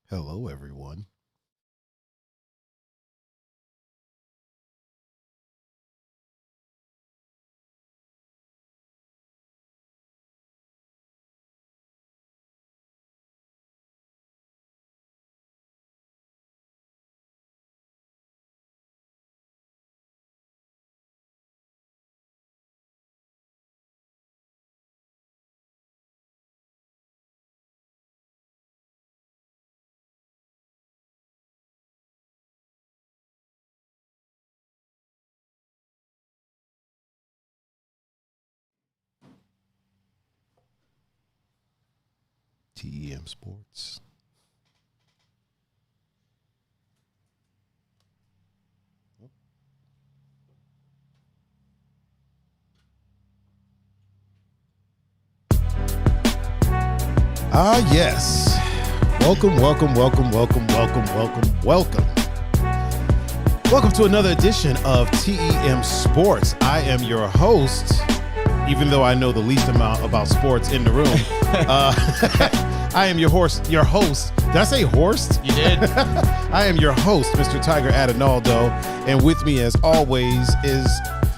Hello, everyone. TEM Sports. Yes. Welcome to another edition of TEM Sports. I am your host, even though I know the least amount about sports in the room. I am your host. Did I say horse? You did. I am your host, Mr. Tiger Adinaldo, and with me, as always, is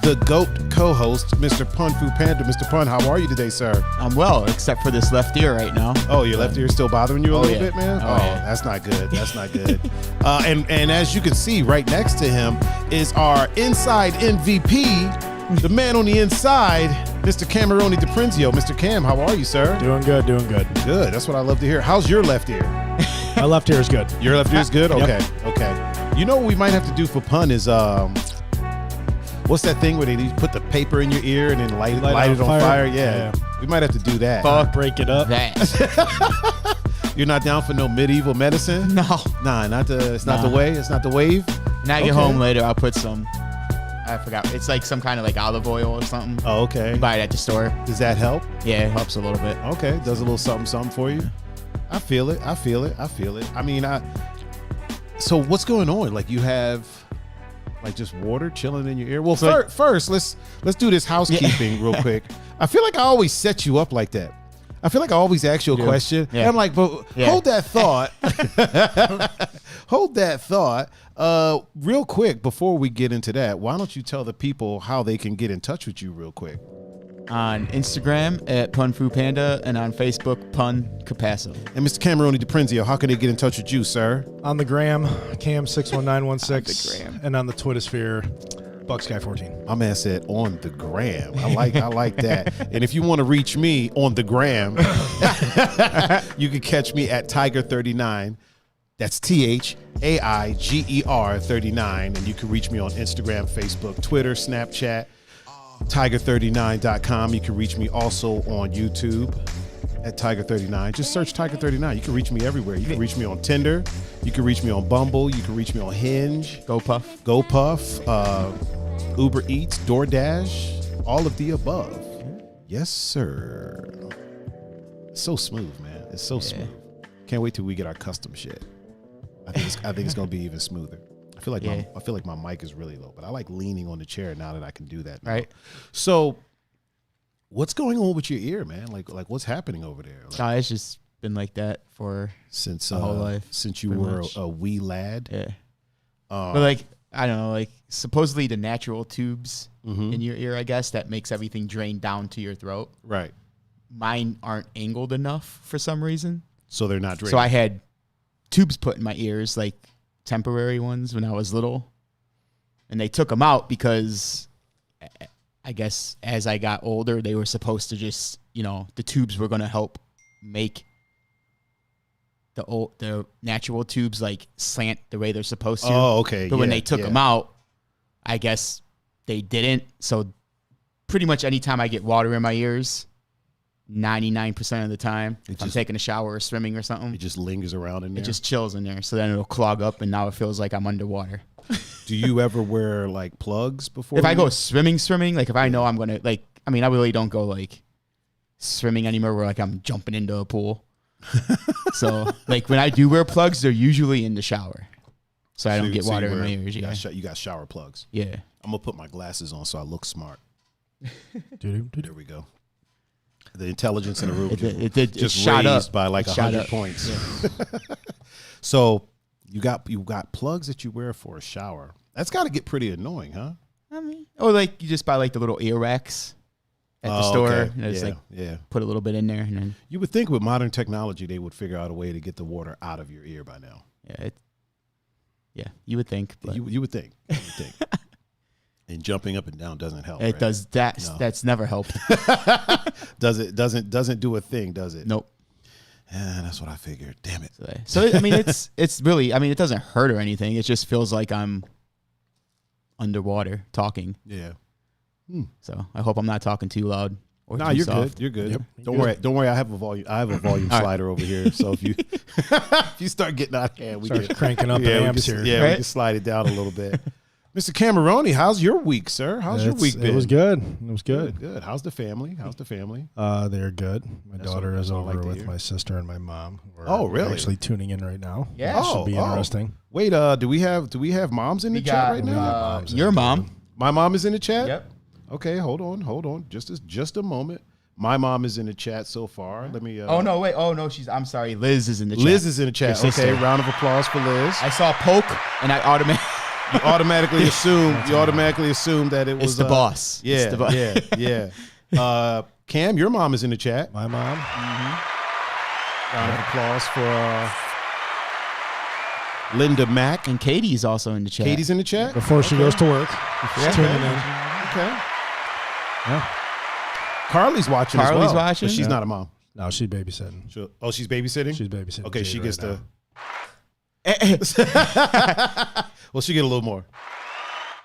the GOAT co-host, Mr. Pun Fu Panda. Mr. Pun, how are you today, sir? I'm well, except for this left ear right now. Oh, your left ear is still bothering you a little bit, man? Oh, yeah. That's not good. That's not good. And as you can see, right next to him is our inside MVP, the man on the inside, Mr. Cameroni DiPrinzio. Mr. Cam, how are you, sir? Doing good. Good. That's what I love to hear. How's your left ear? My left ear is good. Your left ear is good? Okay. Yep. Okay. You know what we might have to do for Pun is what's that thing where they put the paper in your ear and then light it on fire? Yeah. We might have to do that. Fuck Break it up. that. You're not down for no medieval medicine? No. Nah, it's not the way. It's not the wave. When I get home later, I'll put some, I forgot. It's like some kind of like olive oil or something. Oh, okay. You buy it at the store. Does that help? Yeah, it helps a little bit. Okay. Does a little something for you? I feel it. I mean, so what's going on? Like you have like just water chilling in your ear? Well, first, let's do this housekeeping real quick. I feel like I always set you up like that. I feel like I always ask you a question. Yeah. And I'm like, but hold that thought. Hold that thought. Real quick, before we get into that, why don't you tell the people how they can get in touch with you real quick? On Instagram at PunFuPanda and on Facebook, Pun Capasso. And Mr. Cameroni DiPrinzio, how can they get in touch with you, sir? On the gram, Cam61916. On the gram. And on the Twitter sphere, Bucksky14. My man said on the gram. I like that. And if you want to reach me on the gram, you can catch me at Tiger39. That's THAIGER 39. And you can reach me on Instagram, Facebook, Twitter, Snapchat, Tiger39.com. You can reach me also on YouTube at Tiger39. Just search Tiger39. You can reach me everywhere. You can reach me on Tinder. You can reach me on Bumble. You can reach me on Hinge. GoPuff, Uber Eats, DoorDash, all of the above. Yes, sir. It's so smooth, man. It's so smooth. Can't wait till we get our custom shit. I think it's gonna be even smoother. I feel like my mic is really low, but I like leaning on the chair now that I can do that now. right? So, what's going on with your ear, man? Like what's happening over there? Like, It's just been like that for since my whole life. Since you pretty were much. a wee lad. Yeah. But like, I don't know, like supposedly the natural tubes in your ear, I guess, that makes everything drain down to your throat. Right. Mine aren't angled enough for some reason. So they're not draining. So I had tubes put in my ears, like temporary ones when I was little. And they took them out because I guess as I got older, they were supposed to just, the tubes were going to help make the natural tubes like slant the way they're supposed to. Oh, okay. But when they took them out, I guess they didn't. So pretty much anytime I get water in my ears, 99% of the time, if I'm taking a shower or swimming or something, it just lingers around in there. it just chills in there. So then it'll clog up and now it feels like I'm underwater. Do you ever wear like plugs before? If I go swimming, like if I know I'm going to I really don't go like swimming anymore where like I'm jumping into a pool. So like when I do wear plugs, they're usually in the shower. So I don't get water in my ears. You got shower plugs. Yeah. I'm going to put my glasses on so I look smart. There we go. The intelligence in the room It just shot raised up. by like It shot 100 up. points. Yeah. So you got plugs that you wear for a shower. That's got to get pretty annoying, huh? I mean, or like you just buy like the little ear racks at the store. Okay. And just Yeah. put a little bit in there, and then You would think with modern technology they would figure out a way to get the water out of your ear by now. you would think. But You would think. And jumping up and down doesn't help. it right? does that. No. That's never helped. Doesn't do a thing, does it? Nope. Yeah, that's what I figured. Damn it. So I mean, it's really. I mean, it doesn't hurt or anything. It just feels like I'm underwater talking. Yeah. So I hope I'm not talking too loud or No, too you're soft. good. You're good. Yep. Don't worry. I have a volume slider over here. So if you start getting out of hand, we Start can cranking up the amps here. Yeah, we Right? can slide it down a little bit. Mr. Cameroni, how's your week, sir? How's your week been? It was good. It was good. Good. How's the family? They're good. My daughter is that's what I over like to with hear. my sister and my mom. Who are Oh, really? Actually tuning in right now. Yeah. That should be interesting. Wait, do we have moms in the chat right now? Your mom. My mom is in the chat? Yep. Okay, hold on. Just a moment. My mom is in the chat so far. Let me Oh no! Wait. Oh no! I'm sorry. Liz is in the chat. Liz is in the chat. Your Okay, sister. round of applause for Liz. I saw poke, and I automatically. You automatically assume that it was It's the boss. Yeah, It's the boss. yeah. Cam, your mom is in the chat. My mom. Round of applause for Linda Mack. And Katie's also in the chat. Katie's in the chat. Before she goes to work. She's tuning in. Okay. Yeah. Carly's watching as well. Carly's watching? But she's not a mom. No, she's babysitting. She's babysitting? She's babysitting. Okay, she Jay gets right to. Well, she get a little more.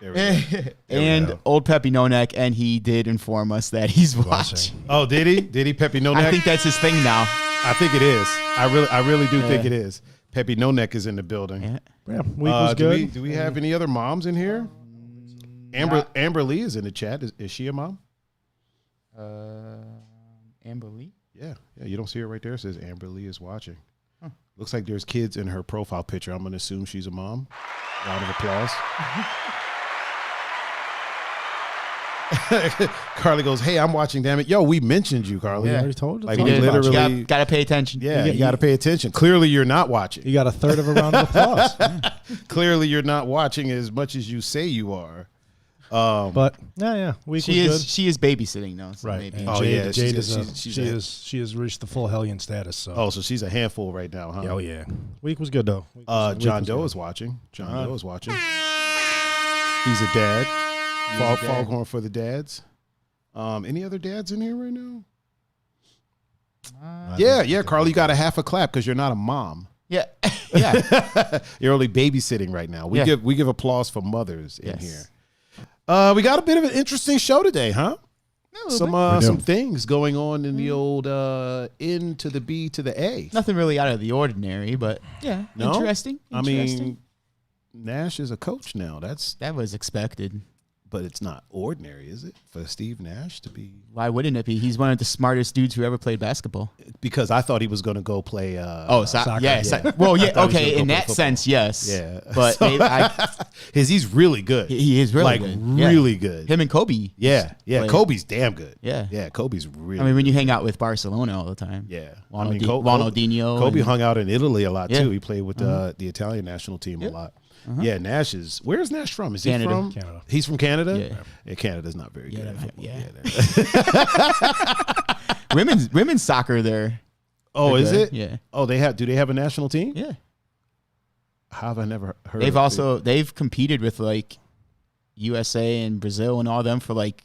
There we go. There we And go. old Peppy Nonek, and he did inform us that he's now. watching. Oh, did he? Did he? Peppy No Neck? I think that's his thing now. I think it is. I really do think it is. Peppy No Neck is in the building. Yeah. Yeah, week was good. Do we have any other moms in here? Amber Lee is in the chat. Is she a mom? Amber Lee. Yeah. You don't see her right there. It says Amber Lee is watching. Looks like there's kids in her profile picture. I'm gonna assume she's a mom. Round of applause. Carly goes, "Hey, I'm watching. Damn it, yo, we mentioned you, Carly. I Yeah. already told you. Like, You we did. literally, Got to pay attention. yeah, you got to pay attention. Clearly, you're not watching. You got a third of a round of applause. Clearly, you're not watching as much as you say you are. But yeah, week She was is. good. She is babysitting though. So Right. Maybe. And Oh, Jade, yeah, Jade she's a- she has reached the full hellion status. So Oh, so she's a handful right now, huh? oh yeah, week was good though. John Doe is watching. John Doe is watching. He's a dad. Foghorn for the dads. Any other dads in here right now? Yeah, Carly, you got a half a clap because you're not a mom. Yeah. Yeah. You're only babysitting right now. We Yeah. give applause for mothers in Yes. here. We got a bit of an interesting show today, huh? Some things going on in the old N to the B to the A. Nothing really out of the ordinary, but yeah, No? interesting. I mean, Nash is a coach now. that was expected. But it's not ordinary, is it, for Steve Nash to be? Why wouldn't it be? He's one of the smartest dudes who ever played basketball. Because I thought he was going to go play. soccer. Yeah. Yeah. Well, yeah. I thought he was Okay. gonna In go play that football. sense, yes. Yeah. But So- he's really good. he is really like good. really good. Him and Kobe. Yeah. Like- Kobe's damn good. Yeah. Yeah. Kobe's really. I mean, when you hang out with Barcelona all the time. yeah. Ronaldinho. Kobe and- hung out in Italy a lot Yeah. too. He played with the Italian national team a lot. Yeah, Nash is. Where's Nash from? Is Canada. he from Canada. He's from Canada. Yeah. Canada's not very good. At football. Yeah. Women's soccer there. Oh, is good. it? Yeah. Oh, do they have a national team? Yeah. How have I never heard? They've competed with like USA and Brazil and all them for like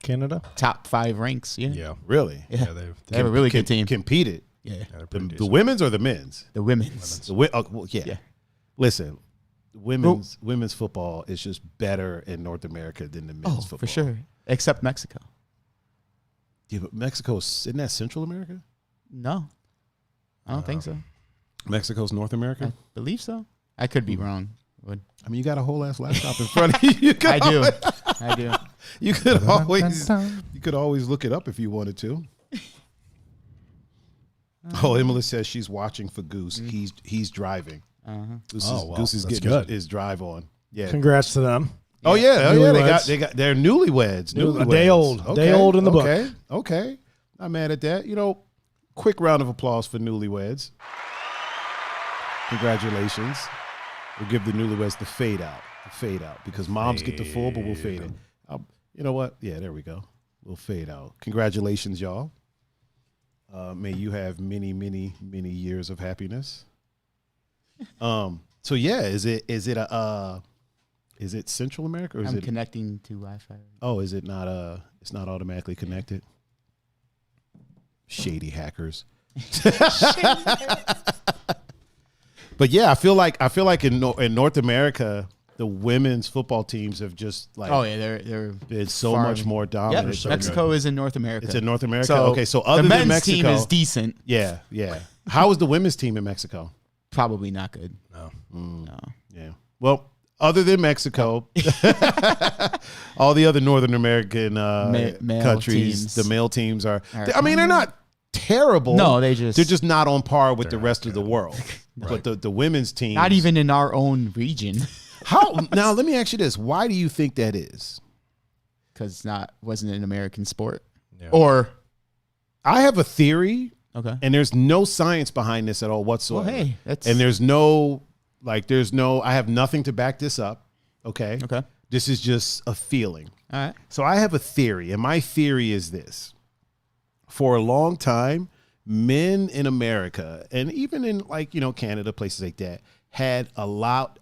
Canada. top 5 ranks. Yeah. Yeah, really? Yeah. they've They have a really good team. Competed. Yeah. they're The, pretty the decent. women's or the men's? The women's. Yeah. Yeah. Listen, women's football is just better in North America than the men's football. For sure. Except Mexico. Yeah, but isn't that Central America? No. I don't think so. Mexico's North America? I believe so. I could be wrong. I mean, you got a whole ass laptop in front of you. I do. I do. You could always look it up if you wanted to. Emily says she's watching for Goose. He's driving. Goose is that's getting good. his drive on. Yeah. Congrats to them. Oh yeah. Newlyweds. They're newlyweds. A day old. Day old in the book. Okay. Not mad at that. Quick round of applause for newlyweds. Congratulations. We'll give the newlyweds the fade out. Because moms get the full, but we'll fade it. You know what? Yeah, there we go. We'll fade out. Congratulations, y'all. May you have many, many, many years of happiness. So yeah, is it Central America or is I'm connecting to Wi-Fi. Oh, is it not it's not automatically connected? Shady hackers. But yeah, I feel like in North America, the women's football teams have just like they're been so much more dominant. Yep, Mexico is in North America. It's in North America. So okay, so other the than men's Mexico, team is decent. Yeah. How is the women's team in Mexico? Probably not good. No. Yeah. Well, other than Mexico, all the other Northern American male countries, teams the male teams are. I mean, they're not terrible. No, they're just not on par with the rest of the world. Right. But the women's team, not even in our own region. How now? Let me ask you this: why do you think that is? Because wasn't an American sport, Yeah. or I have a theory. Okay. And there's no science behind this at all whatsoever. Well, hey, I have nothing to back this up. Okay. Okay. This is just a feeling. All right. So I have a theory, and my theory is this. For a long time, men in America, and even in Canada, places like that, had a lot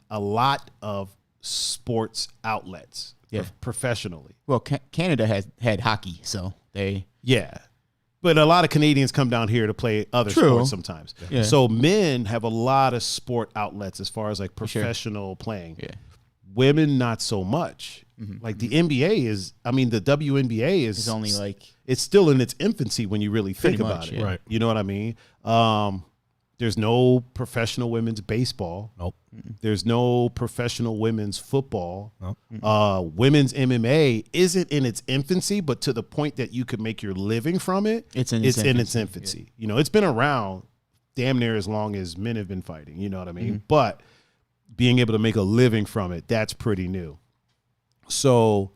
of sports outlets professionally. Well, Canada had hockey, so they. Yeah. But a lot of Canadians come down here to play other sports sometimes. Yeah. So men have a lot of sport outlets as far as like professional playing. Yeah. Women, not so much. Mm-hmm. Like the the WNBA is only it's still in its infancy when you really think about much, it. yeah. Right. You know what I mean? There's no professional women's baseball. Nope. There's no professional women's football. Nope. Women's MMA isn't in its infancy, but to the point that you could make your living from it, It's in its infancy. Yeah. You know, it's been around damn near as long as men have been fighting. You know what I mean? Mm-hmm. But being able to make a living from it, that's pretty new. So,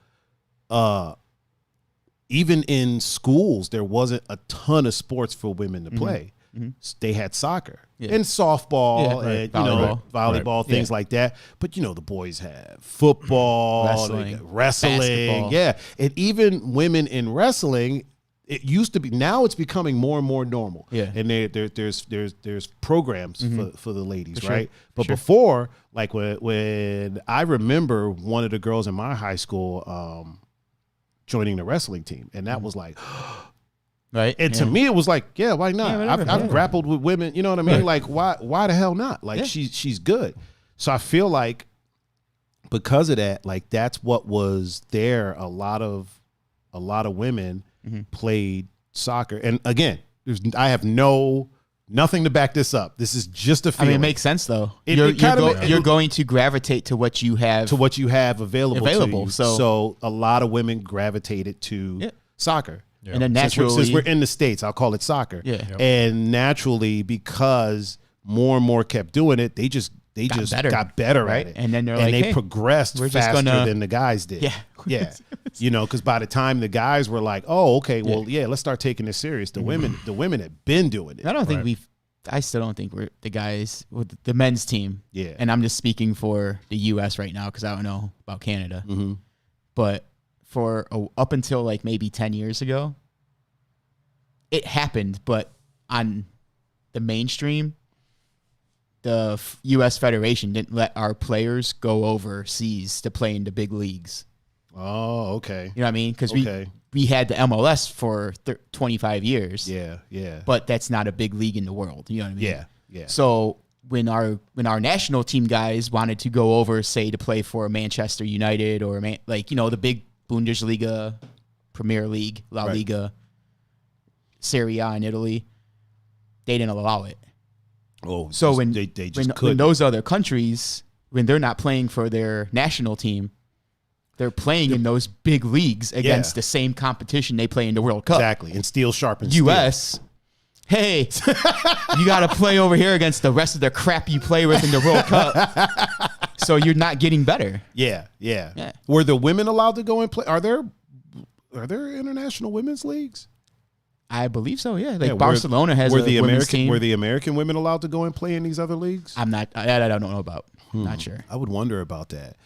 even in schools, there wasn't a ton of sports for women to play. Mm-hmm. They had soccer and softball and volleyball, things like that. But the boys have football, wrestling, basketball. yeah, and even women in wrestling. It used to be. Now it's becoming more and more normal. Yeah, and there's programs for the ladies, right? But Sure. before, like when I remember one of the girls in my high school joining the wrestling team, and that was like. Right. And to me, it was like, yeah, why not? Yeah, I've grappled with women, you know what I mean? Like, why the hell not? Like, she's good. So I feel like because of that, like that's what was there. A lot of women played soccer. And again, I have nothing to back this up. This is just a feeling. I mean, it makes sense though. You're going to gravitate to what you have available to you. So a lot of women gravitated to soccer. Yeah. And then naturally, since we're in the States, I'll call it soccer. Yeah. Yep. And naturally, because more and more kept doing it, they just got better right? at it. And then they progressed faster than the guys did. Yeah. Yeah. Because by the time the guys were like, oh, okay, well, let's start taking this serious. The women had been doing it. I still don't think we're the guys with the men's team. Yeah. And I'm just speaking for the U.S. right now because I don't know about Canada. Mm-hmm. But up until like maybe 10 years ago, it happened, but on the mainstream, the U.S. Federation didn't let our players go overseas to play in the big leagues. Oh, okay. You know what I mean? Because we had the MLS for 25 years. Yeah, yeah. But that's not a big league in the world. You know what I mean? Yeah, yeah. So when our national team guys wanted to go over, say, to play for Manchester United or the big Bundesliga, Premier League, La Liga, Serie A in Italy, they didn't allow it. Oh, so when those other countries, when they're not playing for their national team, they're playing in those big leagues against the same competition they play in the World Cup. Exactly, and steel sharpens U.S., steel. Hey, you got to play over here against the rest of the crap you play with in the World Cup. So you're not getting better. Yeah. Were the women allowed to go and play? Are there international women's leagues? I believe so. Yeah, Yeah, Barcelona has a women's team. Were the American women allowed to go and play in these other leagues? I don't know about. Not sure. I would wonder about that.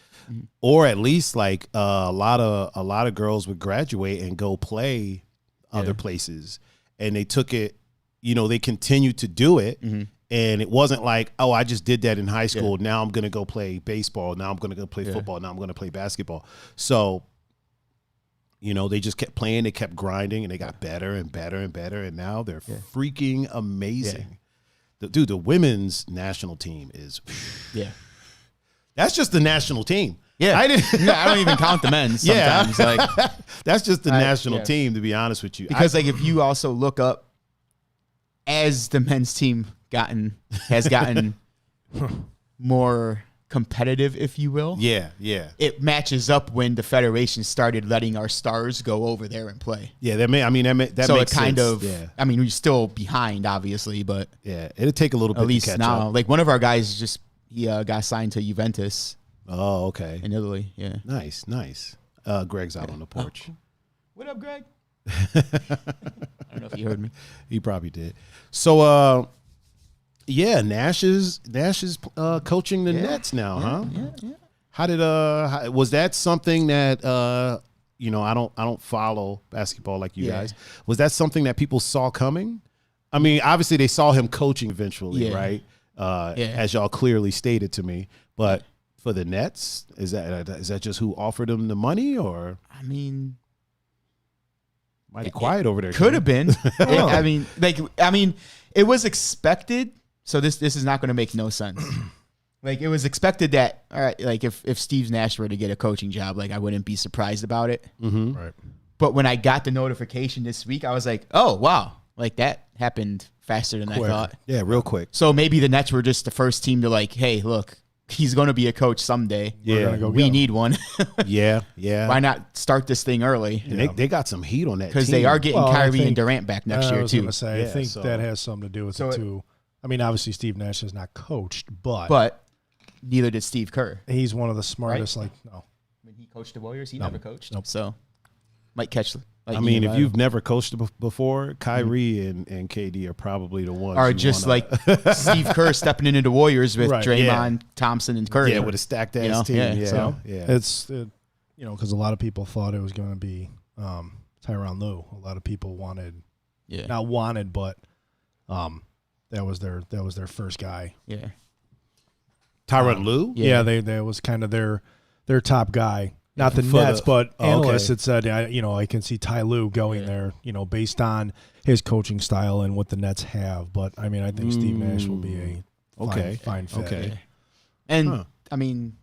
Or at least like a lot of girls would graduate and go play other places, and they took it. They continued to do it, and it wasn't like, oh, I just did that in high school. Now I'm gonna go play baseball. Now I'm gonna go play football. Now I'm gonna play basketball. So, they just kept playing. They kept grinding, and they got better and better and better. And now they're freaking amazing. Yeah. The women's national team is. That's just the national team. Yeah, I don't even count the men sometimes. Like that's just the national team, to be honest with you. Because if you also look up, as the men's team has gotten more competitive, if you will. Yeah. It matches up when the federation started letting our stars go over there and play. Yeah, that makes so sense. It kind of. Yeah. I mean, we're still behind, obviously, but it'll take a little bit to catch up. Like one of our guys he got signed to Juventus. Oh, okay. In Italy, yeah. Nice. Greg's out on the porch. Oh. What up, Greg? I don't know if he heard me. He probably did. So, Nash is coaching the Nets now, huh? Yeah. How did was that something that I don't follow basketball like you guys. Was that something that people saw coming? I mean, obviously they saw him coaching eventually, right? As y'all clearly stated to me, but for the Nets, is that just who offered him the money, or? I mean, mighty quiet over there. Could have been. It was expected. So this is not going to make no sense. Like it was expected that, all right, like if Steve Nash were to get a coaching job, like I wouldn't be surprised about it. Mm-hmm. Right. But when I got the notification this week, I was like, oh wow, like that happened faster than I thought. Yeah, real quick. So maybe the Nets were just the first team to like, hey, look, he's going to be a coach someday. Yeah, we need one. Yeah. Why not start this thing early? And they got some heat on that because they are getting Kyrie and Durant back next year too. I think that has something to do with it too. I mean, obviously Steve Nash has not coached, but neither did Steve Kerr. He's one of the smartest. Right? When he coached the Warriors, he never coached. Nope. So might catch. I mean, if you've never coached before, Kyrie and KD are probably the ones. Are just like Steve Kerr stepping into the Warriors with Draymond, Thompson, and Curry. Yeah, with a stacked ass team. Yeah. It's because a lot of people thought it was going to be Tyronn Lue. A lot of people not wanted, but that was their first guy. Yeah. Tyronn Lue? Yeah, that was kind of their top guy. Not the Nets, but analysts had said, I can see Ty Lue going there, based on his coaching style and what the Nets have. But, I mean, I think Steve Nash will be a fine fit. Okay. And, I mean,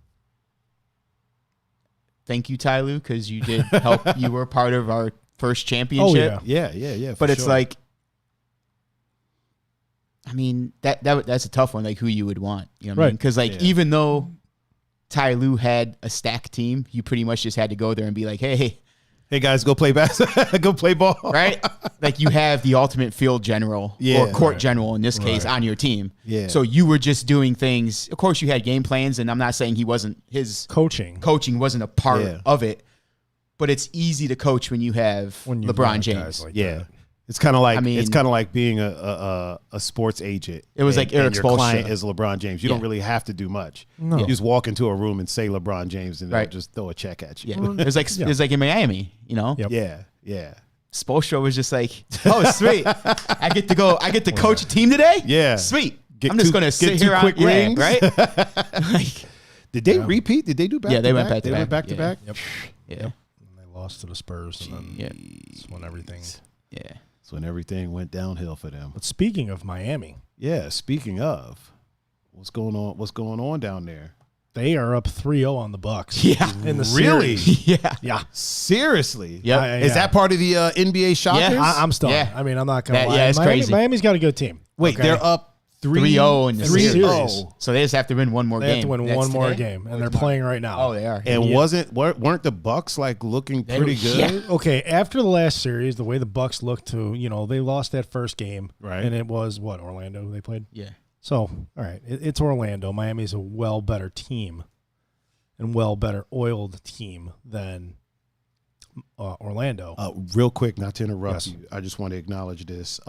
thank you, Ty Lue, because you did help. You were part of our first championship. Oh, yeah. Yeah. But it's like, I mean, that's a tough one, like who you would want. You know what I mean? Because, even though Ty Lue had a stacked team, you pretty much just had to go there and be like, hey guys, go play basketball, go play ball. Right? Like you have the ultimate field general or court general in this case on your team. Yeah. So you were just doing things. Of course you had game plans, and I'm not saying his coaching wasn't a part of it, but it's easy to coach when you have LeBron James. Like that. It's kind of like being a sports agent. It was like Eric your Spoelstra. client is LeBron James. You don't really have to do much. No. You just walk into a room and say LeBron James, and they'll just throw a check at you. Yeah. It was like in Miami, Yep. Yeah. Spoelstra was just like, oh sweet, I get to coach a team today. Yeah, sweet. I'm just gonna sit here quick rings, right? Like, did they repeat? Did they do back? Yeah, they to went back? back to They back. went back to back. Yep. Yeah. And they lost to the Spurs, and then that's when everything. Yeah. That's when everything went downhill for them. But speaking of Miami, speaking of, what's going on down there? They are up 3-0 on the Bucks. Yeah. In the really? series. Yeah. Seriously? Yeah. Is that part of the NBA Shockers? Yeah. I'm stunned. Yeah. I mean, I'm not going to lie. Yeah, it's crazy. Miami's got a good team. Wait, they're up 3-0 in the series. So they just have to win one more game. They have to win one more game, and they're playing right now. Oh, they are. And weren't the Bucks like looking pretty good? Yeah. Okay, after the last series, the way the Bucks looked they lost that first game, right? And it was Orlando they played. Yeah. So all right, it's Orlando. Miami's a better team, and better oiled team than Orlando. Real quick, not to interrupt Yes. you. I just want to acknowledge this.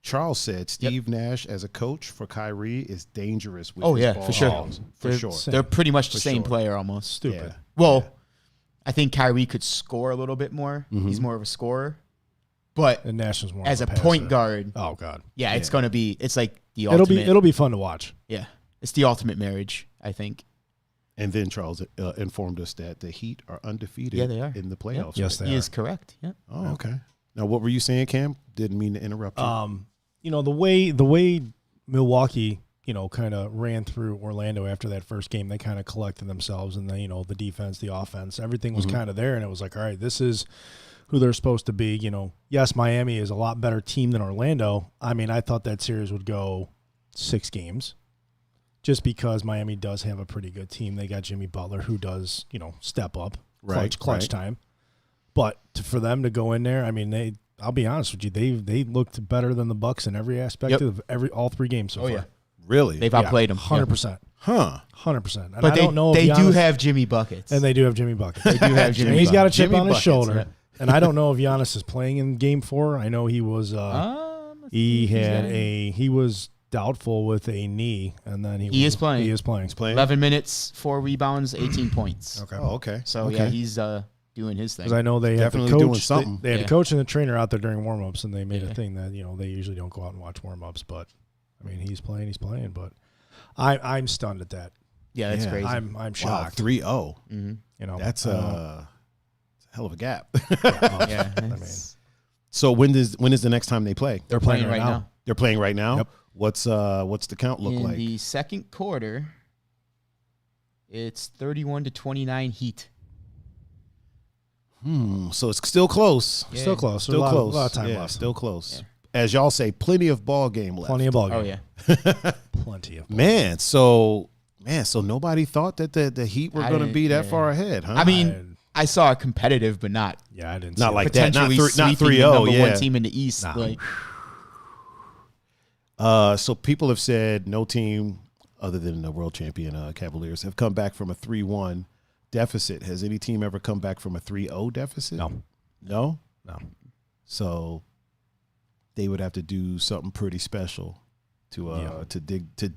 Charles said Steve Nash as a coach for Kyrie is dangerous with his ball for sure. handles. For sure. They're pretty much the same sure. player almost. Stupid. Yeah. Well, I think Kyrie could score a little bit more. He's more of a scorer. But And Nash is more as a of passer. point guard, Oh God. it's going to be, it's like the ultimate. It'll be fun to watch. Yeah. It's the ultimate marriage, I think. And then Charles informed us that the Heat are undefeated Yeah, they are. in the playoffs. Yes, they He are. is correct. Yeah. Oh, okay. Now, what were you saying, Cam? Didn't mean to interrupt you. The way Milwaukee, kind of ran through Orlando after that first game, they kind of collected themselves, and then, the defense, the offense, everything was kind of there, and it was like, all right, this is who they're supposed to be. Yes, Miami is a lot better team than Orlando. I mean, I thought that series would go 6 games, just because Miami does have a pretty good team. They got Jimmy Butler, who does, step up, clutch time. But for them to go in there, I mean, I'll be honest with you, they looked better than the Bucks in every aspect of all 3 games so far. yeah. Really? They've outplayed them. 100%. Huh. 100%. And But I don't know if they do Giannis- have Jimmy Buckets. and they do have Jimmy Buckets. They do have Jimmy And he's got a chip Jimmy on his Buckets, shoulder. yeah. And I don't know if Giannis is playing in Game 4. I know he was. He was doubtful with a knee, and then He is playing. He is playing. He's playing? 11 minutes, 4 rebounds, 18 points. Okay. Oh, okay. So, okay. yeah, he's doing his thing. Because I know they had the Definitely coach. doing something. They had Yeah. the coach and the trainer out there during warm-ups, and they made Yeah. a thing that they usually don't go out and watch warm-ups. But I mean, he's playing. But I'm stunned at that. Yeah, that's Yeah. crazy. I'm Wow, shocked. 3-0. That's I don't a hell of a gap. yeah. I mean, So when is the next time they play? They're playing right now. They're playing right now. Yep. What's the count look In like? the second quarter, it's 31-29 Heat. So it's still close. Yeah. still close. Still There's close. A lot of time yeah, left. Still close. As y'all say, plenty of ball game left. Plenty of ball. Oh, game. yeah. Plenty of. Man, so nobody thought that the Heat were I going to didn't- be that yeah. far ahead, huh? I mean, I saw it competitive, but not Yeah, I didn't. Not see like it. that. Not potentially not sweeping 3-0, the number yeah. one team in the East. Nah. Like, so people have said no team other than the world champion Cavaliers have come back from a 3-1 deficit. Has any team ever come back from a 3-0 deficit? No. No? No. So they would have to do something pretty special to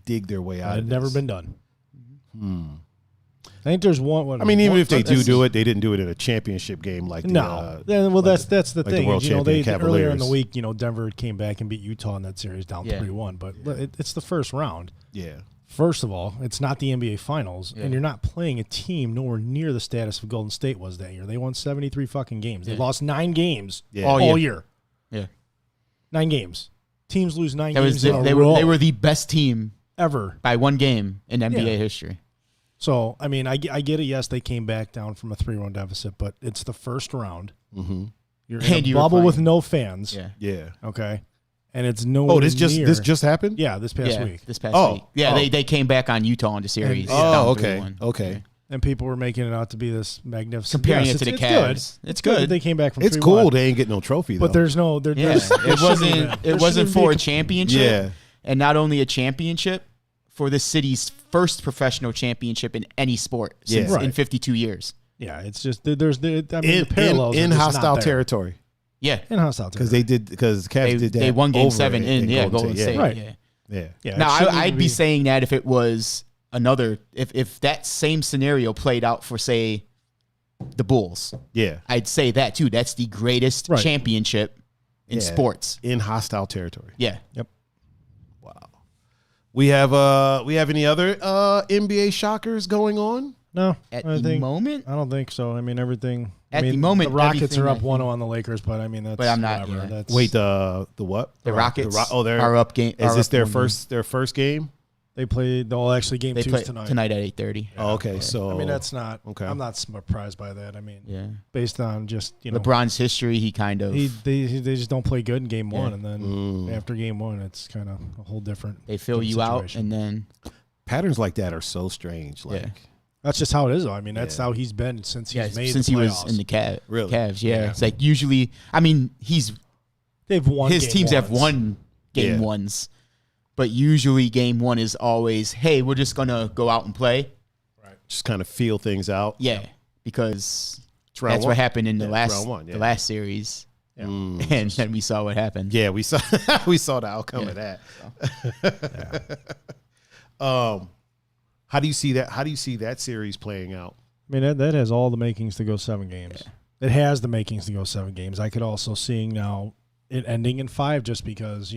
dig their way out. It had of never this. been done. I think there's one. I mean, even if they that's- do it, they didn't do it in a championship game like the, No, that's the like the thing. world champion Earlier in the Cavaliers. week, Denver came back and beat Utah in that series down Yeah. 3-1. But it's the first round. yeah. First of all, it's not the NBA Finals, Yeah. and you're not playing a team nowhere near the status of Golden State was that year. They won 73 fucking games. They Yeah. lost 9 games Yeah. all year. yeah. 9 games. Teams lose 9 That was games in a they row were the best team ever. by one game in NBA Yeah. history. So, I mean, I get it. Yes, they came back down from a 3-1 deficit, but it's the first round. Mm-hmm. You're in And a you were bubble playing. with no fans. Yeah. Yeah. Okay. And it's no. Oh, this just happened? Yeah, this past Yeah, week. this past Oh, week. Yeah, oh. they came back on Utah in the series. And- down Oh, okay. 3-1. Okay. Yeah. And people were making it out to be this magnificent. Comparing Yes, it to the it's Cavs. Good. It's good. that good. They came back from It's 3-1. cool. They ain't getting no trophy though. But there's no. Yeah, there's, it wasn't for a championship. Yeah. And not only a championship, for the city's first professional championship in any sport since Yeah. Right. in 52 years. Yeah, it's just there's. I mean, in the parallels in are just hostile not there. territory Yeah. In hostile because territory. because Cavs did that. They won Game over 7 in Golden State. Right. Yeah. Yeah. Yeah, Now, it shouldn't I'd even be saying that if it was another, if that same scenario played out for, say, the Bulls, Yeah. I'd say that too. That's the greatest Right. championship in Yeah. sports. In hostile territory. Yeah. Wow. We have any other NBA shockers going on? No, At I the think, moment, I don't think so. I mean, everything. At I mean, the moment, the Rockets everything are up I think- 1-0 on the Lakers, but I mean that's. But I'm not, whatever. yeah. That's, Wait, the what? the Rockets they're are up game. Is are this up their 1-0. their first game? they play. They'll actually game They 2 play tonight. at 8:30. Oh, okay, so I mean, that's not. Okay. I'm not surprised by that. I mean, Yeah. based on just LeBron's history, he kind of they just don't play good in game 1, Yeah. and then Mm. after game 1, it's kind of a whole different. they fill you out, situation. and then patterns like that are so strange. Like, Yeah. That's just how it is, though. I mean, that's Yeah. how he's been since yeah, he's made since the he was playoffs. in the Really? Cavs. Yeah. Yeah. It's like usually, I mean, They've won. his game teams have ones. won game Yeah. ones, but usually game 1 is always, hey, we're just gonna go out and play. just kind of feel things out. Yeah, because That's what happened in the round one, the last series. Yeah. And then we saw what happened. Yeah, we saw the outcome of that. How do you see that? How do you see that series playing out? I mean, that has all the makings to go 7 games. Yeah. It has the makings to go 7 games. I could also seeing now it ending in 5 just because,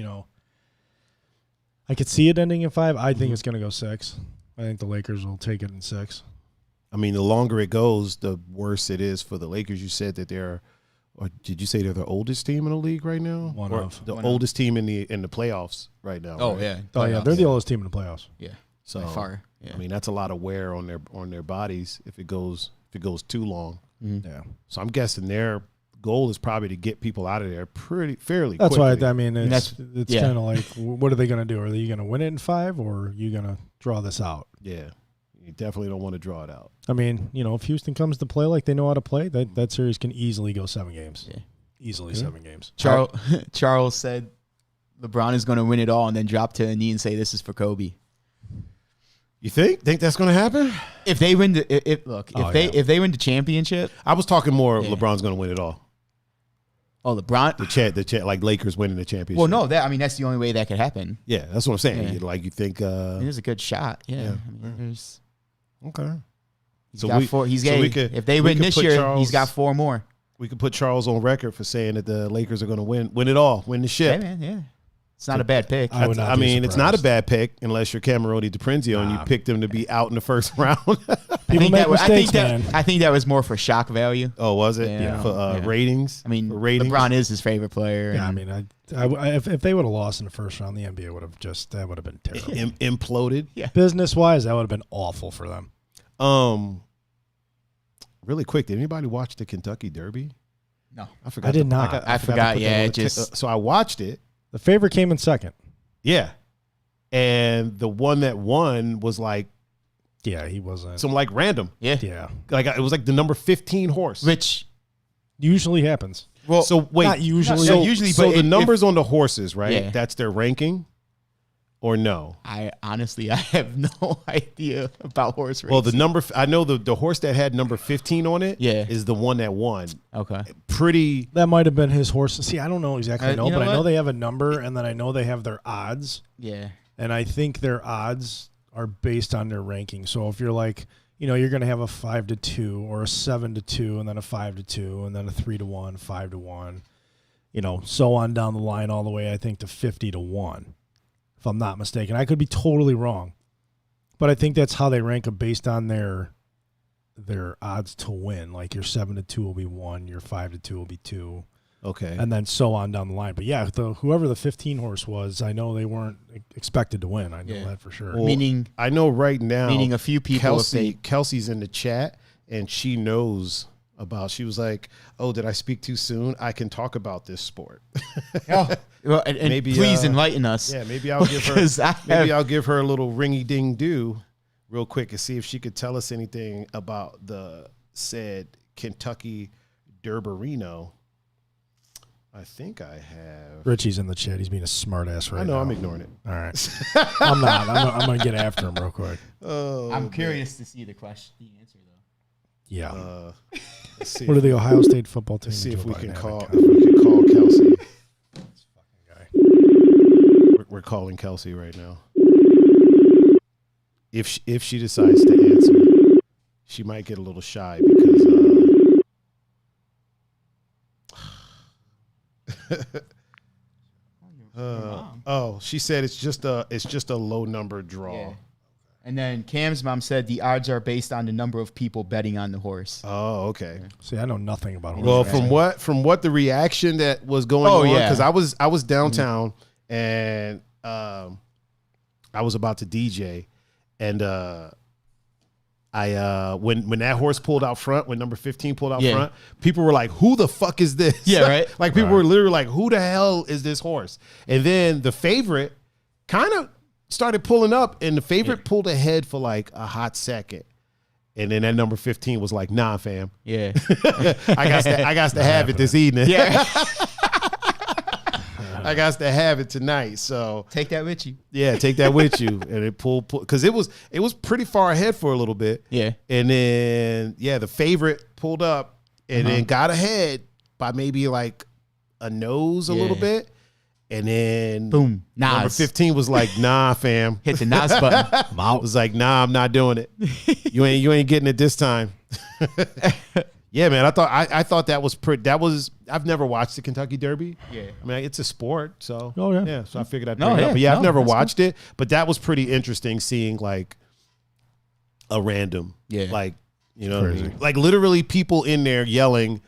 I could see it ending in 5. I think it's going to go 6. I think the Lakers will take it in 6. I mean, the longer it goes, the worse it is for the Lakers. You said that they're, or did you say they're the oldest team in the league right now? The oldest team in the playoffs right now. Oh, right? yeah. Oh, yeah. They're the oldest team in the playoffs. Yeah. So by far. Yeah. I mean, that's a lot of wear on their bodies if it goes too long. Mm-hmm. Yeah. So I'm guessing their goal is probably to get people out of there fairly That's quickly. why I mean it's kind of like, what are they going to do? Are they going to win it in 5 or are you going to draw this out? Yeah. You definitely don't want to draw it out. I mean, if Houston comes to play like they know how to play, that series can easily go 7 games. Yeah. Easily 7 games. Charles said LeBron is going to win it all and then drop to a knee and say this is for Kobe. You think that's going to happen? If they win if they win the championship, I was talking more LeBron's going to win it all. Oh, LeBron, like Lakers winning the championship. Well, no, that's the only way that could happen. Yeah, that's what I'm saying. Yeah. You think there's a good shot. Yeah. There's okay. If they win this year, he's got 4 more. We could put Charles on record for saying that the Lakers are going to win it all, win the ship. Yeah, man, yeah. It's not a bad pick. I mean, it's not a bad pick unless you're Cameroni DiPrenzio and you picked him to be out in the first round. I think that was more for shock value. Oh, was it? Yeah. For ratings? I mean, ratings? LeBron is his favorite player. Yeah, I mean, if they would have lost in the first round, the NBA would have been terrible. Imploded? Yeah. Business-wise, that would have been awful for them. Really quick, did anybody watch the Kentucky Derby? No. I forgot. I did not. I forgot, yeah. So I watched it. The favorite came in second. Yeah. And the one that won was like. Yeah, he wasn't. Some like random. Yeah. Yeah. Like it was like the number 15 horse. Which usually happens. Well, so wait. Not usually. So the numbers on the horses, right? Yeah. That's their ranking? Or no? I have no idea about horse racing. Well, I know the horse that had number 15 on it is the one that won. Okay. That might have been his horse. See, I don't know exactly, but I know they have a number, and then I know they have their odds. Yeah. And I think their odds are based on their ranking. So if you're like, you're going to have a 5-2 or a 7-2 and then a 5-2 and then a 3-1, 5-1, so on down the line all the way, I think, to 50-1. If I'm not mistaken. I could be totally wrong. But I think that's how they rank them based on their odds to win. Like your 7-2 will be 1, your 5-2 will be 2. Okay. And then so on down the line. But yeah, whoever the 15 horse was, I know they weren't expected to win. I know that for sure. Well, I know right now. Meaning a few people. Kelsey's in the chat and she knows about. She was like, "Oh, did I speak too soon? I can talk about this sport." Well, and maybe please enlighten us. Yeah, maybe I'll give her. I'll give her a little ringy ding do, real quick, and see if she could tell us anything about the said Kentucky Derberino. I think I have. Richie's in the chat. He's being a smart ass right now. I know. I'm ignoring it. All right. I'm not. I'm gonna get after him real quick. I'm curious to see the answer though. Yeah. What are the Ohio State football team? Let's see if we can call Kelsey. This fucking guy. We're calling Kelsey right now. If she decides to answer, she might get a little shy because. She said it's just a low number draw. Yeah. And then Cam's mom said the odds are based on the number of people betting on the horse. Oh, okay. See, I know nothing about horse. Well, from what the reaction that was going on, because I was downtown and I was about to DJ, and when that horse pulled out front, when number 15 pulled out front, people were like, "Who the fuck is this?" Yeah, right. Like people were literally like, "Who the hell is this horse?" And then the favorite kind of started pulling up, and the favorite pulled ahead for like a hot second, and then that number 15 was like, "Nah, fam, yeah, I got to have it this evening. Yeah, I got to have it tonight." So take that with you. Yeah, take that with you, and it pulled because it was pretty far ahead for a little bit. Yeah, and then the favorite pulled up, and then got ahead by maybe like a nose a little bit. And then boom, Nas. Number 15 was like, nah, fam. Hit the Nas button. I'm out. Was like, nah, I'm not doing it. You ain't getting it this time. Yeah, man. I thought that was pretty. I've never watched the Kentucky Derby. Yeah, I mean, it's a sport, so yeah. So I figured I'd bring it up. But I've never watched it. But that was pretty interesting seeing like a random, like you know, what I mean? Like literally people in there yelling,